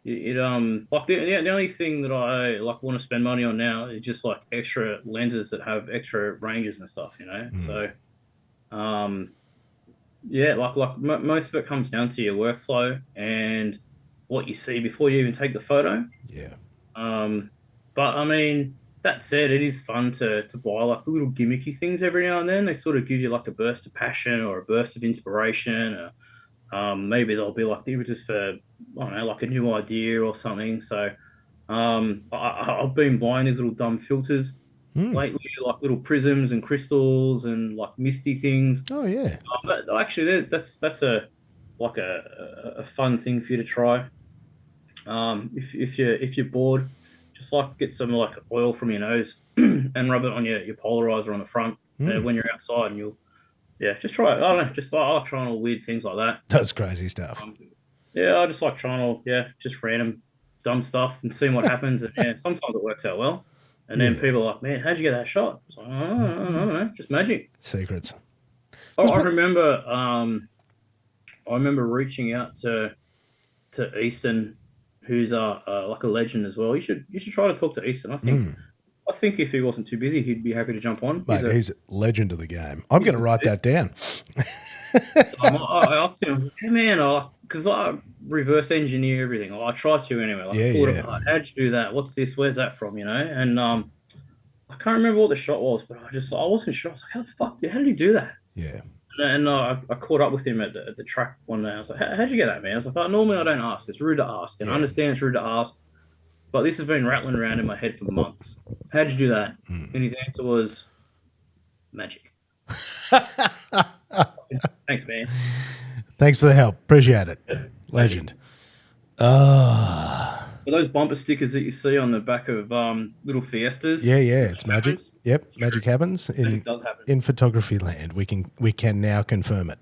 like the only thing that I like want to spend money on now is just like extra lenses that have extra ranges and stuff, you know. Mm. So um yeah, most of it comes down to your workflow and what you see before you even take the photo. Yeah. Um, but I mean, that said, it is fun to buy like the little gimmicky things every now and then. They sort of give you like a burst of passion or a burst of inspiration. Maybe there'll be like the images for, I don't know, like a new idea or something. So I've been buying these little dumb filters Mm. lately, like little prisms and crystals and like misty things. Oh, yeah. But actually, that's a like a fun thing for you to try. If you're bored, just like get some like oil from your nose and rub it on your polarizer on the front Mm. when you're outside, and you'll yeah just try it. I don't know, just I like trying all weird things like that. That's crazy stuff. Yeah, I just like trying all just random dumb stuff and seeing what happens. And yeah, sometimes it works out well, and then Yeah. people are like, "Man, how'd you get that shot?" It's like, I don't know, just magic. Secrets. I remember I remember reaching out to Easton, who's like a legend as well. You should try to talk to Easton. Mm. I think if he wasn't too busy, he'd be happy to jump on. Mate, he's a legend of the game. I'm going to write that down. I asked him, I was like, "Hey man, because I reverse engineer everything. I try to anyway. Like, Yeah, pull it yeah. apart. How'd you do that? What's this? Where's that from? You know?" And I can't remember what the shot was, but I wasn't sure. I was like, "How the fuck? How did he do that?" Yeah. And I caught up with him at the track one day. I was like, "How'd you get that, man?" I was like, oh, "Normally I don't ask. It's rude to ask, and I Yeah. understand it's rude to ask, but this has been rattling around in my head for months. How'd you do that?" Mm. And his answer was magic. Thanks, man. Thanks for the help. Appreciate it. Legend. Ah. So those bumper stickers that you see on the back of little Fiestas, Yeah, yeah. It's magic. happens. Yep. It's Magic true. happens Magic does happen. in photography land. We can now confirm it.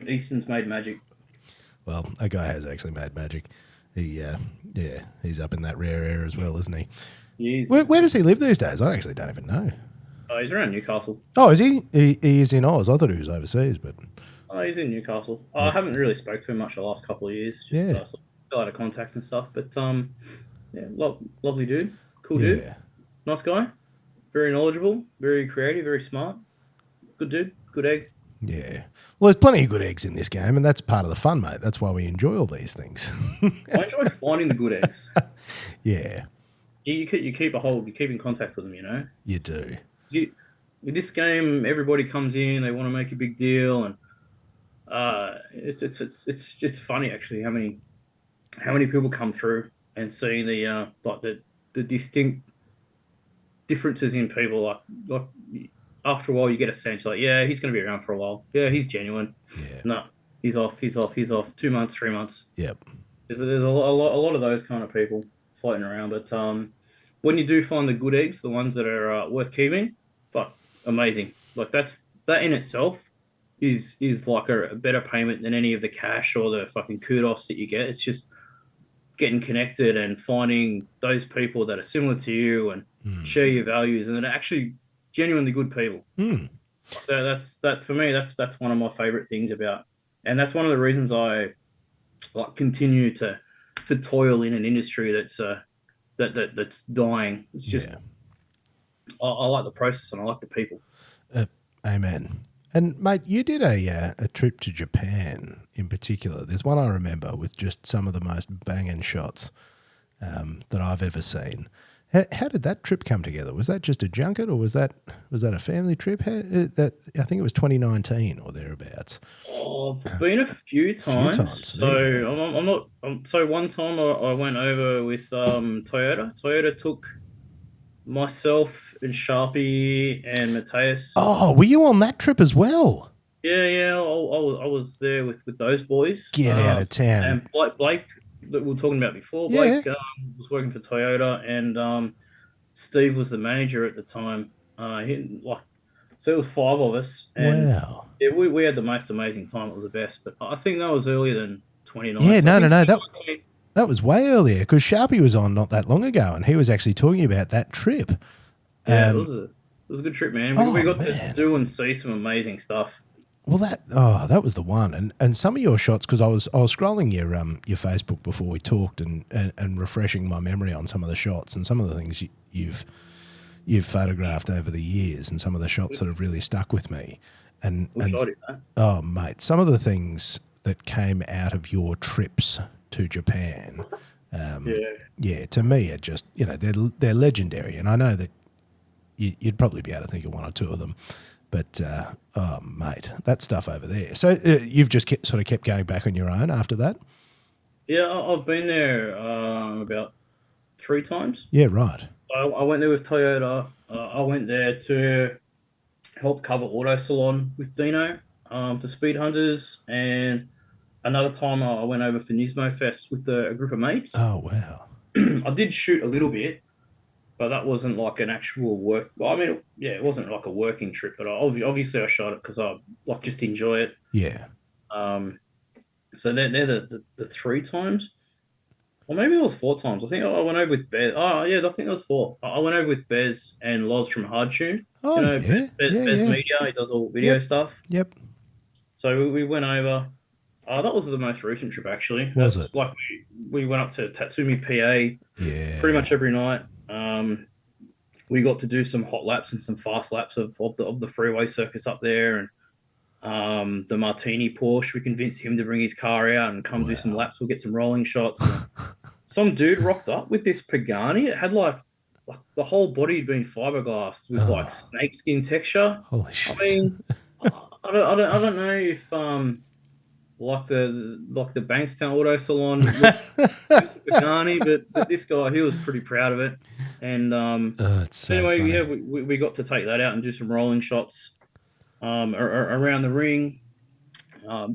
Easton's made magic. Well, a guy has actually made magic. He he's up in that rare air as well, isn't he? He is. Where does he live these days? I actually don't even know. He's around Newcastle. Oh, is he? He is in Oz. I thought he was overseas, but He's in Newcastle. I haven't really spoke to him much the last couple of years. Just Yeah. sort of still out of contact and stuff. But yeah, lovely dude, cool yeah, dude, nice guy, very knowledgeable, very creative, very smart, good dude, good egg. yeah. Well, there's plenty of good eggs in this game, and that's part of the fun, mate. That's why we enjoy all these things. I enjoy finding the good eggs. Yeah, You keep in contact with them. You know, you do. with this game, everybody comes in, they want to make a big deal, and it's just funny actually how many people come through and see the like the distinct differences in people. Like after a while, you get a sense like, yeah, he's going to be around for a while. Yeah, he's genuine. Yeah. No, he's off. 2 months, 3 months. Yep. There's a lot of those kind of people floating around. But when you do find the good eggs, the ones that are worth keeping, fuck, amazing. Like that in itself is like a better payment than any of the cash or the fucking kudos that you get. It's just getting connected and finding those people that are similar to you and share your values and that are actually genuinely good people. So that for me, that's one of my favorite things about, and that's one of the reasons I like continue to toil in an industry that's dying. It's just Yeah. I like the process and I like the people. Amen. And mate, you did a trip to Japan in particular. There's one I remember with just some of the most banging shots that I've ever seen. How did that trip come together? Was that just a junket, or was that a family trip? I think it was 2019 or thereabouts. I've been a few times. So I'm not. So one time I went over with Toyota. Toyota took myself and Sharpie and Mateus. Oh, were you on that trip as well? Yeah. I was there with those boys. Get out of town. And Blake that we were talking about before. Yeah. Blake was working for Toyota, and Steve was the manager at the time. So it was 5 of us. And Wow. Yeah, we had the most amazing time. It was the best. But I think that was earlier than 29. Yeah, no. That was way earlier because Sharpie was on not that long ago, and he was actually talking about that trip. Yeah, it was a good trip, man. We got to do and see some amazing stuff. Well, that was the one, and some of your shots, because I was scrolling your Facebook before we talked, and refreshing my memory on some of the shots and some of the things you've photographed over the years, and some of the shots that have really stuck with me, We'll and try to do that. oh mate, some of the things that came out of your trips to Japan, Yeah. yeah, to me are just they're legendary, and I know that you'd probably be able to think of one or two of them. But oh, mate, that stuff over there. So you've just sort of kept going back on your own after that. Yeah, I've been there about 3 times. Yeah, right. I went there with Toyota. I went there to help cover Auto Salon with Dino for Speedhunters, and another time I went over for Nismo Fest with a group of mates. Oh wow. I did shoot a little bit, but that wasn't like an actual work. Well, I mean, yeah, it wasn't like a working trip, but obviously I shot it because I like just enjoy it. Yeah. Um, so they're the 3 times. Or maybe it was 4 times. I think I went over with Bez. Oh, yeah, I think it was four. I went over with Bez and Loz from Hardtune. Oh yeah. Yeah, Bez yeah. Media, he does all video Yep. stuff. Yep. So we went over. That was the most recent trip, actually. Was it? That's like we went up to Tatsumi, PA, pretty Yeah. much every night. We got to do some hot laps and some fast laps of the freeway circuits up there, and the Martini Porsche. We convinced him to bring his car out and come do some Wow. laps. We'll get some rolling shots. And some dude rocked up with this Pagani. It had like the whole body had been fiberglass with like Oh, snakeskin texture. holy I shit. mean, I don't know if like the Bankstown Auto Salon was Pagani, but this guy, he was pretty proud of it. And It's so anyway, yeah, funny. we got to take that out and do some rolling shots around the ring.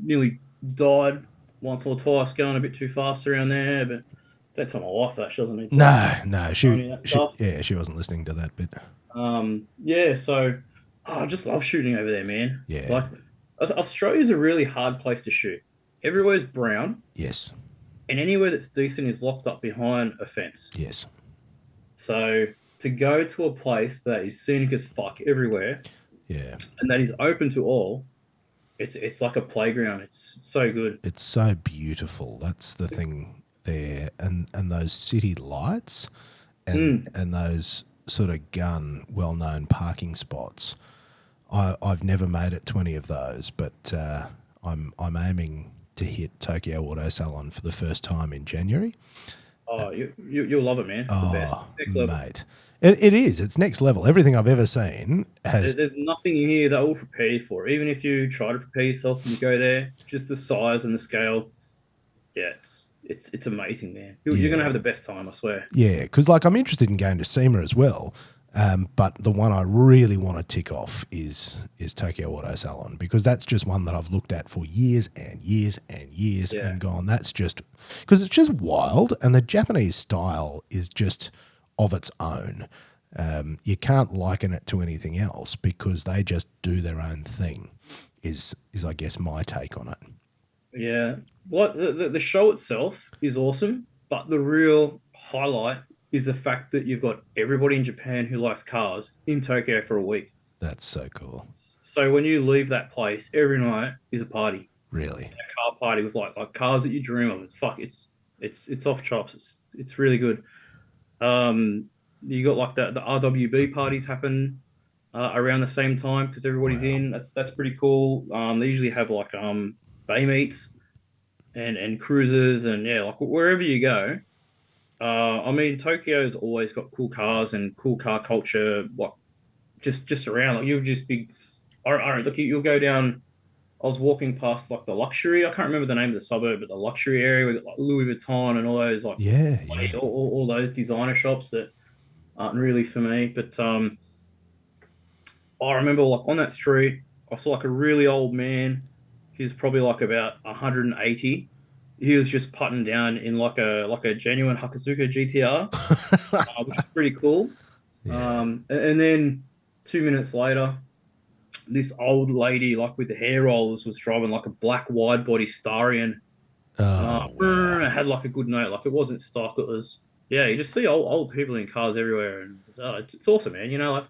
Nearly died once or twice going a bit too fast around there, but don't tell my wife that. She doesn't need to No, no, know she, any of that she, stuff. yeah, she wasn't listening to that bit. Yeah, so I just love shooting over there, man. Yeah. Like Australia's a really hard place to shoot. Everywhere's brown, Yes. and anywhere that's decent is locked up behind a fence. Yes. So to go to a place that is scenic as fuck everywhere Yeah. and that is open to all, it's like a playground. It's so good. It's so beautiful. That's the thing there, and those city lights, Mm. and those sort of well-known parking spots. I've never made it to any of those, but I'm aiming to hit Tokyo Auto Salon for the first time in January. Oh, you'll love it, man. It's the best. Oh, It's next level. mate, it is. It's next level. Everything I've ever seen has. There's nothing in here that will prepare you for it. Even if you try to prepare yourself and you go there, just the size and the scale. Yeah, it's amazing, man. You're gonna Yeah, have the best time, I swear. yeah. Because like I'm interested in going to SEMA as well. But the one I really want to tick off is Tokyo Auto Salon, because that's just one that I've looked at for years and years and years Yeah, and gone. That's just because it's just wild, and the Japanese style is just of its own. You can't liken it to anything else because they just do their own thing. Is I guess my take on it. yeah. What the show itself is awesome, but the real highlight is the fact that you've got everybody in Japan who likes cars in Tokyo for a week. That's so cool. So when you leave that place, every night is a party, Really. a car party with like cars that you dream of. It's off chops. It's really good. Um, you got like the RWB parties happen around the same time because everybody's Wow. in. That's pretty cool. They usually have like bay meets and cruises, and yeah, like wherever you go. I mean, Tokyo's always got cool cars and cool car culture. Like just around, like you'll just be. I don't look. You'll go down. I was walking past like the luxury. I can't remember the name of the suburb, but the luxury area with like Louis Vuitton and all those like Yeah. Yeah. all those designer shops that aren't really for me. But I remember like on that street, I saw like a really old man. He was probably like about 180. He was just putting down in like a genuine Hakusuka GTR, which is pretty cool. Yeah. And then 2 minutes later, this old lady, like with the hair rollers, was driving like a black wide body Starion. Oh wow. It had like a good note, like it wasn't stock. It was, yeah. You just see old people in cars everywhere, and it's awesome, man. You know, like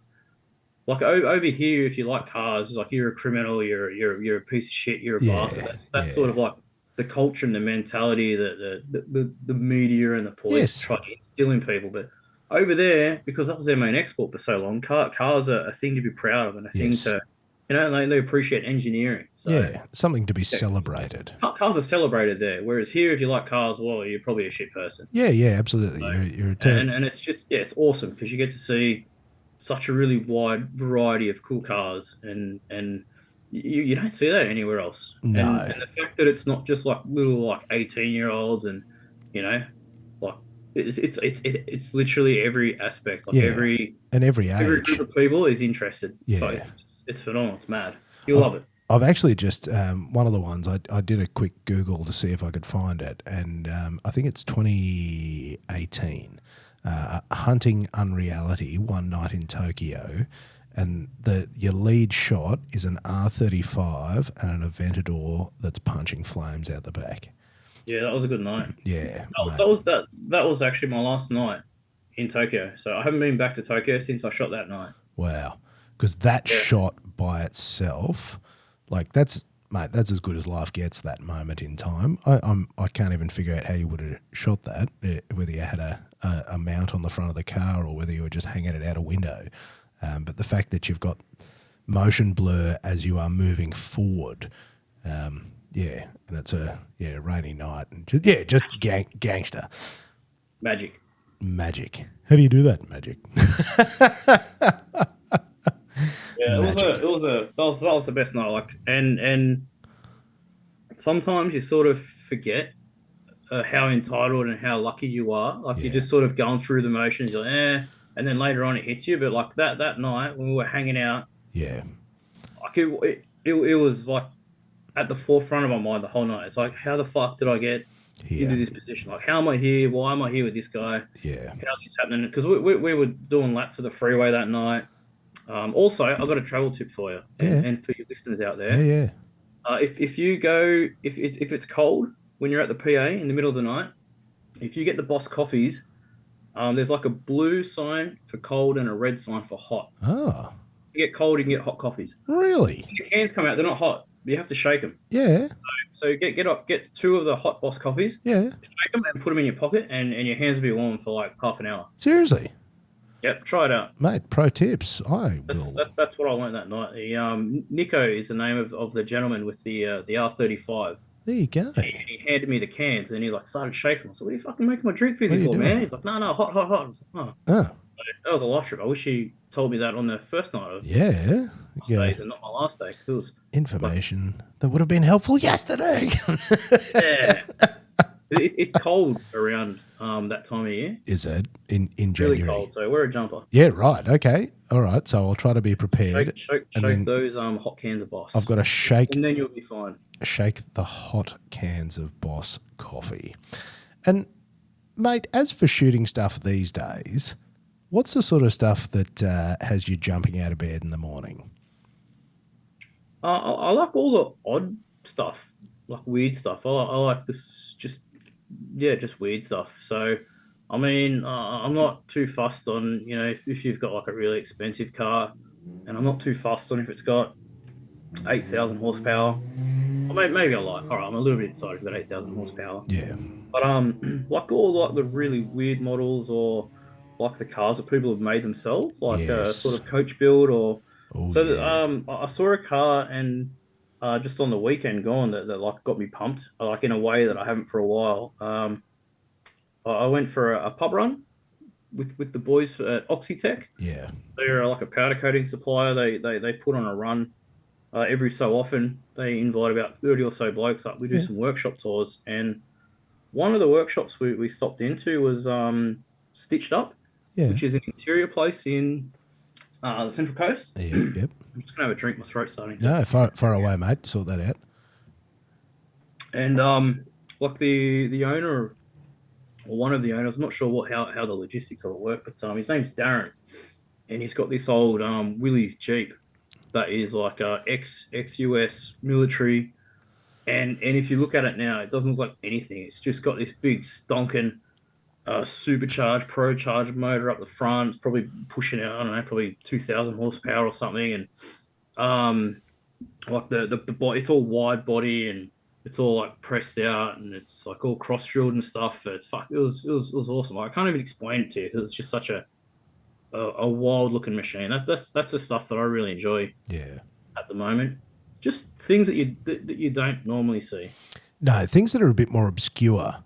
like over here, if you like cars, it's like you're a criminal, you're a piece of shit, you're a bastard. Yeah, That's sort yeah. of like the culture and the mentality that the media and the police Yes, try to instill in people. But over there, because that was their main export for so long, cars are a thing to be proud of and a thing yes. to, they appreciate engineering. So Yeah, something to be yeah, celebrated. cars are celebrated there. Whereas here, if you like cars, well, you're probably a shit person. Yeah, yeah, absolutely. So, You're a and it's just it's awesome because you get to see such a really wide variety of cool cars, and you don't see that anywhere else. And no. and the fact that it's not just like little like 18-year-olds and you know like it's literally every aspect, like Yeah, and every every group age. of people is interested. So Yeah, it's phenomenal. It's mad. You'll I've love it. I've actually just one of the ones I did a quick Google to see if I could find it, and I think it's 2018. Hunting Unreality, one night in Tokyo, and the your lead shot is an R35 and an Aventador that's punching flames out the back. Yeah, that was a good night. Yeah, mate. That was actually my last night in Tokyo. So I haven't been back to Tokyo since I shot that night. Wow. Because that Yeah. shot by itself, like that's mate, that's as good as life gets. That moment in time, I can't even figure out how you would have shot that. Whether you had a mount on the front of the car or whether you were just hanging it out a window. But the fact that you've got motion blur as you are moving forward, yeah, and it's a rainy night, and just gangster Magic. magic. How do you do that magic? Yeah, Magic. that was the best night. Like, and sometimes you sort of forget how entitled and how lucky you are. Like you're Yeah, just sort of going through the motions. You're like, and then later on it hits you. But like that night when we were hanging out, yeah, like it was like at the forefront of my mind the whole night. It's like, how the fuck did I get into here, this position? Like, how am I here? Why am I here with this guy? yeah, How's this happening? Because we were doing laps of the freeway that night. Also, I've got a travel tip for you yeah, and for your listeners out yeah, there. yeah. If you go if it's cold when you're at the PA in the middle of the night, if you get the Boss coffees, there's like a blue sign for cold and a red sign for hot. Oh, You get cold, you can get hot coffees. really? When the cans come out, they're not hot. You have to shake them. Yeah, So get two of the hot Boss coffees, yeah. shake them, and put them in your pocket, and your hands will be warm for like half an hour. Seriously, Yep, try it out. mate. Pro tips. I That's will. that's what I learned that night. Nico is the name of the gentleman with the R35. There you go. He handed me the cans and he like started shaking. I said, "What are you fucking making my drink What are fizzy you for, doing? man?" He's like, "No, no, hot, hot, hot." I was like, "Oh, Oh, that was a life trip. I wish he told me that on the first night of yeah. Yeah. stays and not my last day. 'Cause it was like, Information that would have been helpful yesterday. yeah, it's cold around that time of year. Is it in Really January? cold. So wear a jumper. Yeah, right. Okay. All right. So I'll try to be prepared. And Shake then those hot cans of Boss, I've got to and then you'll be fine. shake the hot cans of Boss coffee. And mate, as for shooting stuff these days, what's the sort of stuff that has you jumping out of bed in the morning? I like all the odd stuff, like weird stuff. I like this, just weird stuff. So, I mean, I'm not too fussed on, if you've got like a really expensive car, and I'm not too fussed on if it's got 8,000 horsepower. Or maybe I like, all right, I'm a little bit excited if it's got 8,000 horsepower. Yeah. But like all like the really weird models or like the cars that people have made themselves, like a Yes. sort of coach build or Oh, so. yeah. I saw a car and just on the weekend gone that like got me pumped, like in a way that I haven't for a while. I went for a pub run with the boys at Oxytech. Yeah. They're like a powder coating supplier. They put on a run every so often. They invite about 30 or so blokes up. We do Yeah. some workshop tours, and one of the workshops we stopped into was Stitched Up, Yeah. which is an interior place in the Central Coast. Yeah. Yep. I'm just gonna have a drink. My throat's starting. No, far away, mate. Sort that out. And like the owner or one of the owners, I'm not sure how the logistics of it work, but his name's Darren, and he's got this old Willys Jeep that is like ex-US military. And if you look at it now, it doesn't look like anything. It's just got this big stonking supercharged, pro charged motor up the front. It's probably pushing out, I don't know, probably 2,000 horsepower or something. And um, like the body, it's all wide body and it's all like pressed out and it's like all cross drilled and stuff. It's fuck, it was awesome. I can't even explain it to you because it's just such a wild looking machine. That's the stuff that I really enjoy Yeah. at the moment. Just things that you don't normally see. No, things that are a bit more obscure.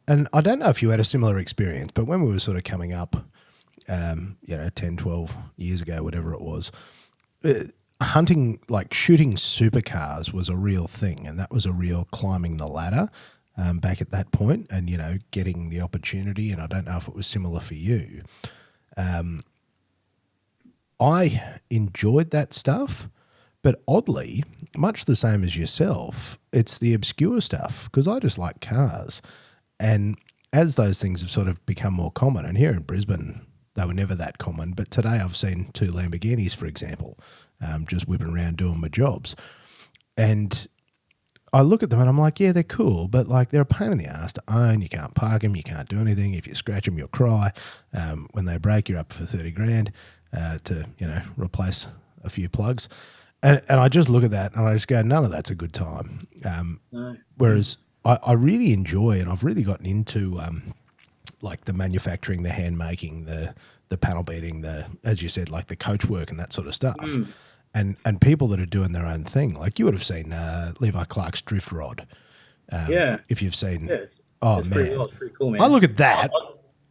And I don't know if you had a similar experience, but when we were sort of coming up, 10, 12 years ago, whatever it was, hunting, like shooting supercars was a real thing. And that was a real climbing the ladder back at that point and, getting the opportunity. And I don't know if it was similar for you. I enjoyed that stuff, but oddly, much the same as yourself, it's the obscure stuff because I just like cars. And as those things have sort of become more common, and here in Brisbane, they were never that common, but today I've seen two Lamborghinis, for example, just whipping around doing my jobs. And I look at them and I'm like, yeah, they're cool, but like they're a pain in the ass to own. You can't park them, you can't do anything. If you scratch them, you'll cry. When they break, you're up for 30 grand to replace a few plugs. And I just look at that and I just go, none of that's a good time. No. Whereas I really enjoy, and I've really gotten into like the manufacturing, the hand making, the panel beating, as you said, like the coach work and that sort of stuff. And people that are doing their own thing. Like you would have seen Levi Clark's drift rod. Yeah, If you've seen, yeah, oh it's pretty, man, oh, it's pretty cool, I man. look at that.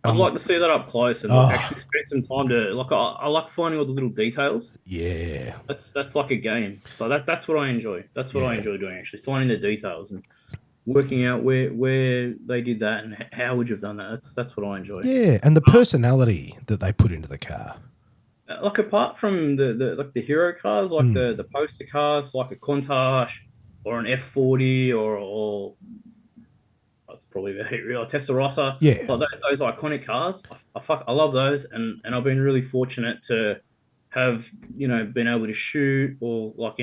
I'd I'm like like, to see that up close and like oh actually spend some time to like. I like finding all the little details. yeah, That's like a game. But that's what I enjoy. That's what I yeah, enjoy doing actually, finding the details and working out where they did that and how would you have done that. That's what I enjoy. yeah, and the personality that they put into the car. Like apart from the like the hero cars, like the poster cars, like a Countach or an F40 or that's probably very real. Testarossa, Yeah, like those iconic cars. I love those, and I've been really fortunate to have been able to shoot or like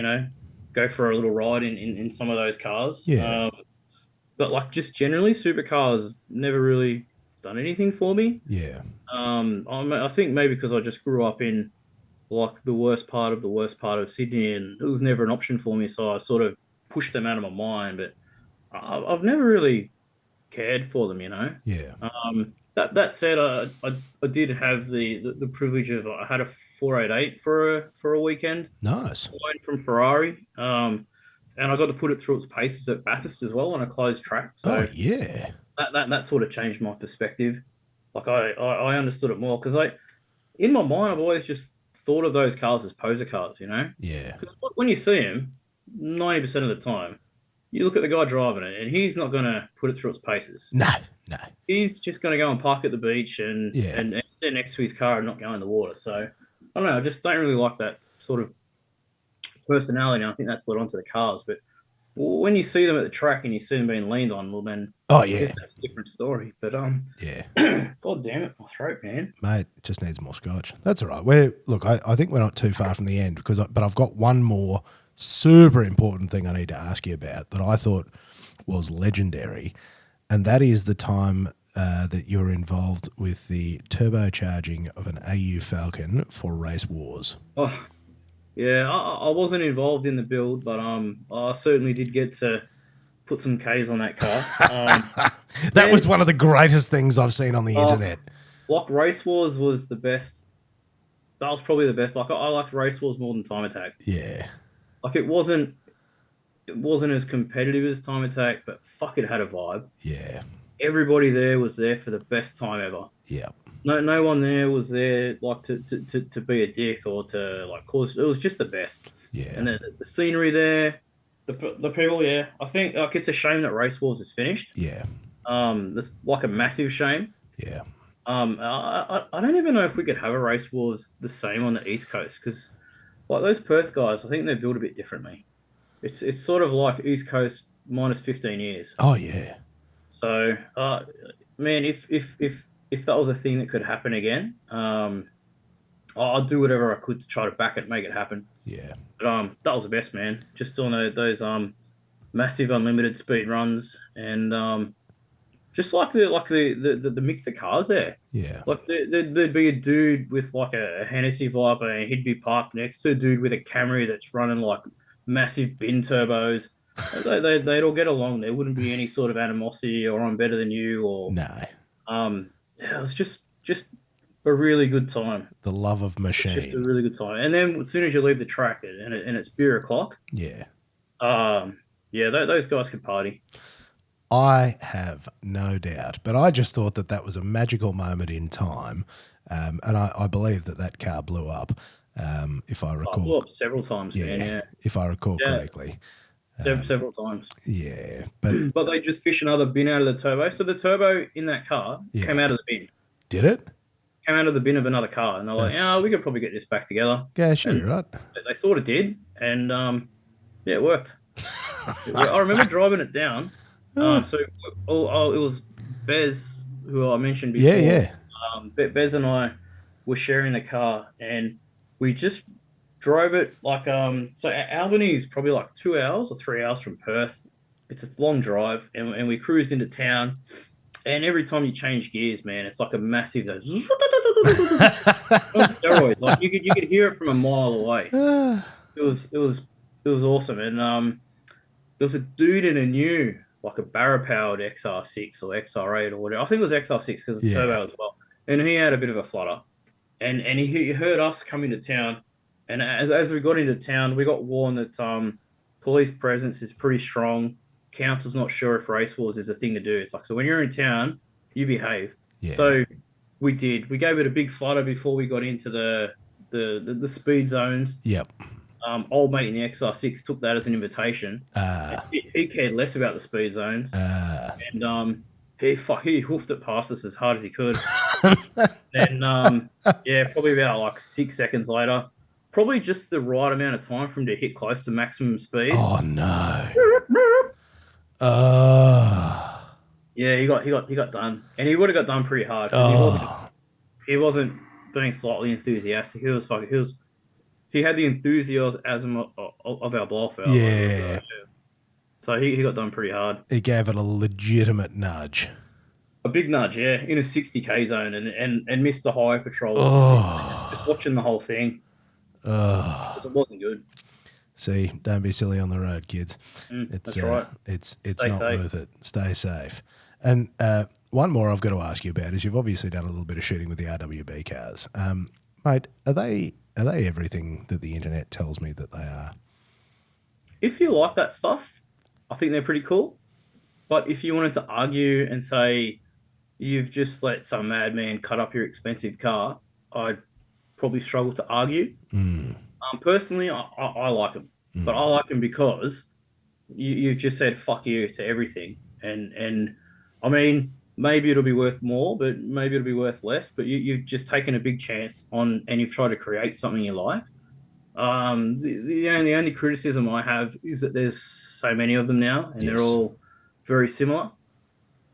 go for a little ride in some of those cars. yeah, But like just generally, supercars never really done anything for me. yeah, I think maybe because I just grew up in like the worst part of the worst part of Sydney, and it was never an option for me. So I sort of pushed them out of my mind. But I've never really cared for them. yeah. That said, I did have the privilege of I had a 488 for a weekend Nice. loaned from Ferrari, and I got to put it through its paces at Bathurst as well on a closed track. Oh So yeah, that sort of changed my perspective. Like I understood it more because in my mind I've always just thought of those cars as poser cars. yeah. Because when you see them, 90% of the time, you look at the guy driving it, and he's not going to put it through its paces. No, no. He's just going to go and park at the beach and, Yeah, and stand next to his car and not go in the water. So I don't know. I just don't really like that sort of personality. And I think that's led onto the cars. But when you see them at the track and you see them being leaned on, well, then oh I guess yeah, that's a different story. But yeah. God damn it, my throat, man. Mate, just needs more scotch. That's all right. Look, I think we're not too far from the end but I've got one more super important thing I need to ask you about that I thought was legendary, and that is the time that you're involved with the turbocharging of an AU Falcon for Race Wars. Oh, yeah, I wasn't involved in the build, but I certainly did get to put some K's on that car. That Man, was one of the greatest things I've seen on the internet. like Race Wars was the best. That was probably the best. Like I liked Race Wars more than Time Attack. Yeah, Like it wasn't as competitive as Time Attack, but fuck, it had a vibe. yeah, Everybody there was there for the best time ever. yeah, No one there was there like to be a dick or to like cause. It was just the best. yeah, And the scenery there, the people. Yeah, I think like it's a shame that Race Wars is finished. yeah, That's like a massive shame. yeah. I don't even know if we could have a Race Wars the same on the East Coast because like those Perth guys, I think they're built a bit differently. It's sort of like East Coast minus 15 years. Oh yeah, So, man, if that was a thing that could happen again, I'd do whatever I could to try to back it, make it happen. yeah, But that was the best, man. Just doing those massive unlimited speed runs, and just like the mix of cars there. Yeah. Like there'd be a dude with like a Hennessy Viper, and he'd be parked next to a dude with a Camry that's running like massive bin turbos. They'd all get along. There wouldn't be any sort of animosity or I'm better than you or No. yeah, it was just a really good time. The love of It's just a machine. really good time. And then as soon as you leave the track and it's beer o'clock, Yeah. yeah, those guys could party. I have no doubt, but I just thought that that was a magical moment in time, and I believe that that car blew up, if I I blew recall. up several times, man. Yeah, Yeah, if I recall yeah, correctly. several times. Yeah, but But they just fish another bin out of the turbo. So the turbo in that car yeah, came out of the bin, did it? came out of the bin of another car, and they're like, "Yeah, That's we could probably get this back together." yeah, should be And right. they sort of did, and yeah, it worked. I remember driving it down. So it was Bez, who I mentioned Yeah, before. yeah, Bez and I were sharing the car, and we just drove it like so Albany is probably like 2 hours or 3 hours from Perth. It's a long drive, and we cruised into town. And every time you change gears, man, it's like a massive on steroids. Like you could hear it from a mile away. It was awesome. And there was a dude in a new like a barra powered XR6 or XR8 or whatever. I think it was XR6 because it's yeah, turbo as well. And he had a bit of a flutter, and he heard us come into town. And as we got into town, we got warned that police presence is pretty strong. Council's not sure if race wars is a thing to do. It's like, so when you're in town, you behave. yeah. So we did. We gave it a big flutter before we got into the speed zones. Yep. Old mate in the XR6 took that as an invitation. Uh, He cared less about the speed zones, uh, and he hoofed it past us as hard as he could. Then yeah, probably about like 6 seconds later, probably just the right amount of time for him to hit close to maximum speed. oh no. Uh, Yeah, he got done, and he would have got done pretty hard because oh, he wasn't being slightly enthusiastic. He had the enthusiasm of our blow fella. yeah. So he got done pretty hard. He gave it a legitimate nudge. A big nudge, yeah, in a 60k zone, and missed the high patrol. Oh, Just watching the whole thing, oh. 'cause it wasn't good. See, don't be silly on the road, kids. It's That's right. it's Stay not safe. worth it. Stay safe. And one more I've got to ask you about is you've obviously done a little bit of shooting with the RWB cars, mate. Are they everything that the internet tells me that they are? If you like that stuff, I think they're pretty cool. But if you wanted to argue and say you've just let some madman cut up your expensive car, I'd probably struggle to argue. Personally, I like them, but I like them because you've just said fuck you to everything, and I mean maybe it'll be worth more, but maybe it'll be worth less. But you've just taken a big chance on, and you've tried to create something you like. The only criticism I have is that there's so many of them now, and they're Yes. all very similar.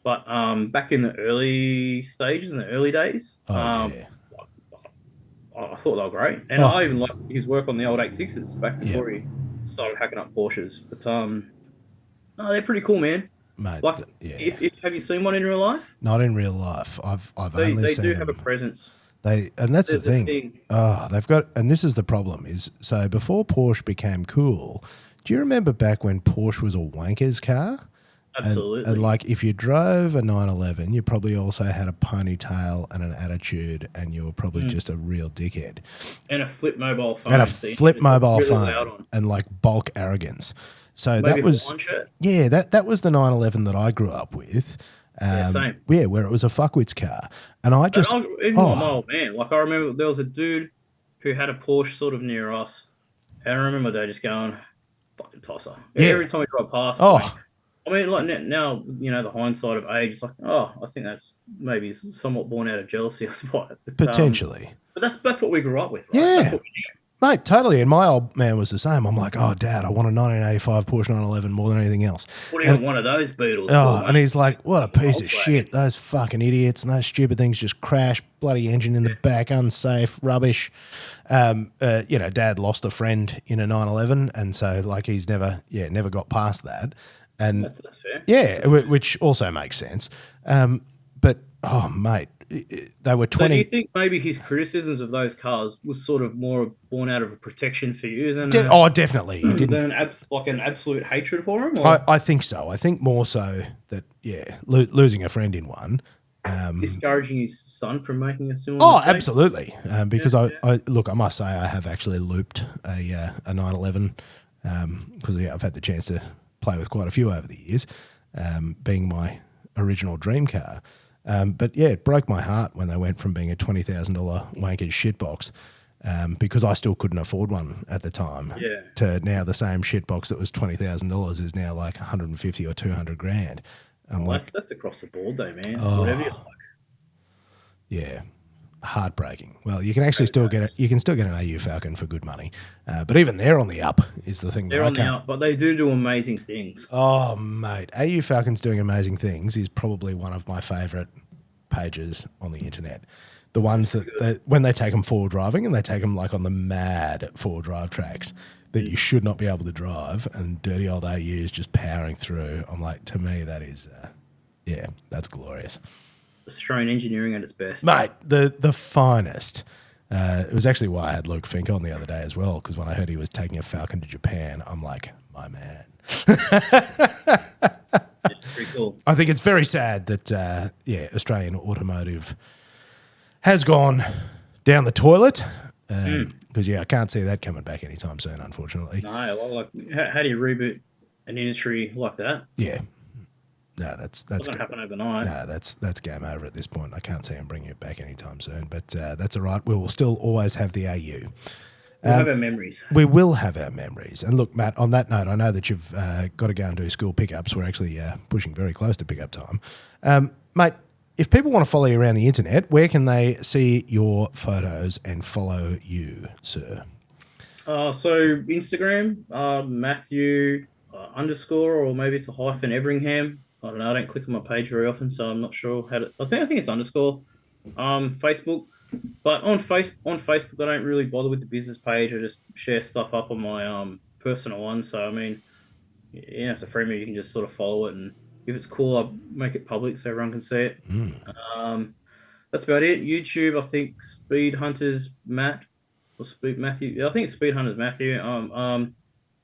But back in the early stages, in the early days, Oh yeah. I thought they were great, and Oh. I even liked his work on the old 86s back before Yep. he started hacking up Porsches. But no, they're pretty cool, man. Mate, Like, yeah. if have you seen one in real life? Not in real life. I've They only they seen do them. have a presence. And that's the There's a thing. thing. Oh, they've got, and this is the problem is, so before Porsche became cool, do you remember back when Porsche was a wanker's car? Absolutely. And like if you drove a 911, you probably also had a ponytail and an attitude, and you were probably just a real dickhead. And a flip mobile phone. And a so you flip just mobile really loud phone on. and like bulk arrogance. So Maybe that was, Hawaiian shirt. yeah, that was the 911 that I grew up with. Same. Yeah, where it was a fuckwits car. And I just, Even my old man. Like I remember there was a dude who had a Porsche sort of near us, and I remember they just going, "Fucking tosser." Yeah. Every time we drive past. Oh. Like, I mean, like now, the hindsight of age, it's like, oh, I think that's maybe somewhat born out of jealousy or something. potentially. But that's what we grew up with, right? Yeah. That's what we knew. Mate, totally. And my old man was the same. I'm like, oh, Dad, I want a 1985 Porsche 911 more than anything else. What do you want one of those Beetles? Oh, and he's like, what a piece of Volkswagen. shit. Those fucking idiots and those stupid things just crash, bloody engine in the back, unsafe, rubbish. Dad lost a friend in a 911, and so like he's never got past that. And That's fair. yeah, which also makes sense. But oh, mate, they were So do 20. you think maybe his criticisms of those cars was sort of more born out of a protection for you than Definitely, he didn't. like an absolute hatred for him, I, or I think so. I think more so that losing a friend in one. discouraging his son from making a similar Oh, mistake? absolutely. Because Yeah, I look, I must say, I have actually looped a 911 because I've had the chance to play with quite a few over the years, being my original dream car. But yeah, it broke my heart when they went from being a $20,000 wanker's shitbox, because I still couldn't afford one at the time, yeah. to now the same shitbox that was $20,000 is now like 150 or 200 grand. I'm Well, like, that's across the board, though, man. Whatever you oh, yeah, heartbreaking. Well, you can actually still get it. You can still get an AU Falcon for good money, but even they're on the up is the thing that they're I on the can't. up, but they do amazing things. Oh, mate, AU Falcons doing amazing things is probably one of my favourite pages on the internet. The ones that when they take them forward driving and they take them like on the mad forward drive tracks that you should not be able to drive, and dirty old AUs just powering through. I'm like, to me, that is, yeah, that's glorious. Australian engineering at its best. Mate, the finest. It was actually why I had Luke Fink on the other day as well, because when I heard he was taking a Falcon to Japan, I'm like, my man. It's pretty cool. I think it's very sad that, Australian automotive has gone down the toilet. Because, I can't see that coming back anytime soon, unfortunately. No, well, like, how do you reboot an industry like that? Yeah. No, that's Doesn't happen overnight. no, that's game over at this point. I can't see him bringing it back anytime soon. But that's all right. We will still always have the AU. We'll have our memories. We will have our memories. And look, Matt, on that note, I know that you've got to go and do school pickups. We're actually pushing very close to pickup time. Mate, if people want to follow you around the internet, where can they see your photos and follow you, sir? So Instagram, Matthew underscore, or maybe it's a hyphen Everingham. I don't know. I don't click on my page very often, so I'm not sure how to. I think it's underscore. Facebook, but on Facebook, I don't really bother with the business page. I just share stuff up on my personal one. So I mean, you don't have to friend me. You can just sort of follow it, and if it's cool, I'll make it public so everyone can see it. That's about it. YouTube, I think Speedhunters Matt or Matthew. Yeah, I think it's Speedhunters Matthew.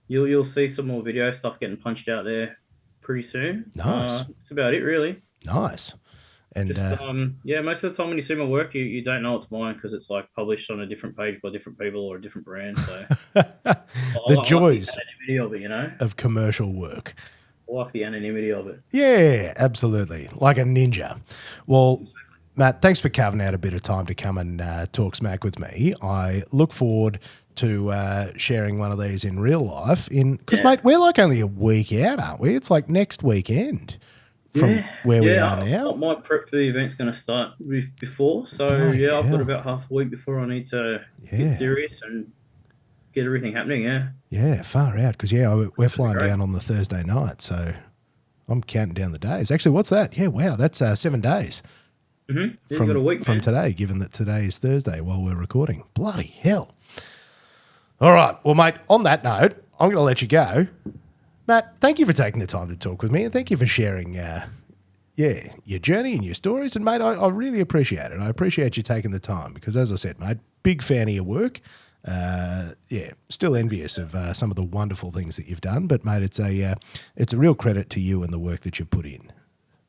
You'll see some more video stuff getting punched out there pretty soon. Nice. That's about it, really. Nice. And Just, most of the time when you see my work, you don't know it's mine because it's like published on a different page by different people or a different brand. So the joys the anonymity of it, you know, of commercial work. I like the anonymity of it. Yeah, absolutely. Like a ninja. Well, Matt, thanks for carving out a bit of time to come and talk smack with me. I look forward to sharing one of these in real life. Because, mate, we're like only a week out, aren't we? It's like next weekend from where we are now. My prep for the event's going to start before. So, Bloody I've got hell. about half a week before I need to get serious and get everything happening, Yeah, far out. Because, we're flying great. down on the Thursday night. So I'm counting down the days. Actually, what's that? Yeah, wow, that's 7 days. Mm-hmm. You've got a week, from man. today, given that today is Thursday while we're recording. Bloody hell. All right. Well, mate, on that note, I'm going to let you go. Matt, thank you for taking the time to talk with me, and thank you for sharing your journey and your stories. And, mate, I really appreciate it. I appreciate you taking the time because, as I said, mate, big fan of your work. Still envious of some of the wonderful things that you've done. But, mate, it's a real credit to you and the work that you've put in.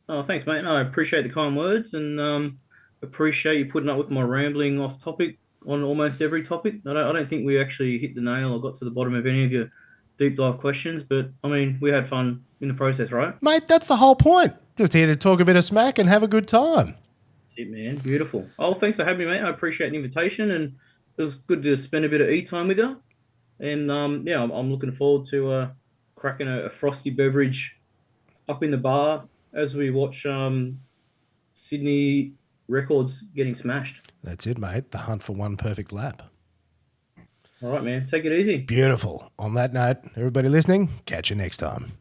Oh, thanks, mate. No, I appreciate the kind words and appreciate you putting up with my rambling off topic on almost every topic. I don't think we actually hit the nail or got to the bottom of any of your deep dive questions, but I mean, we had fun in the process, right? Mate, that's the whole point. Just here to talk a bit of smack and have a good time. That's it, man. Beautiful. Oh, thanks for having me, mate. I appreciate the invitation and it was good to spend a bit of e-time with you. And I'm looking forward to cracking a frosty beverage up in the bar as we watch Sydney records getting smashed. That's it, mate. The hunt for one perfect lap. All right, man. Take it easy. Beautiful. On that note, everybody listening, catch you next time.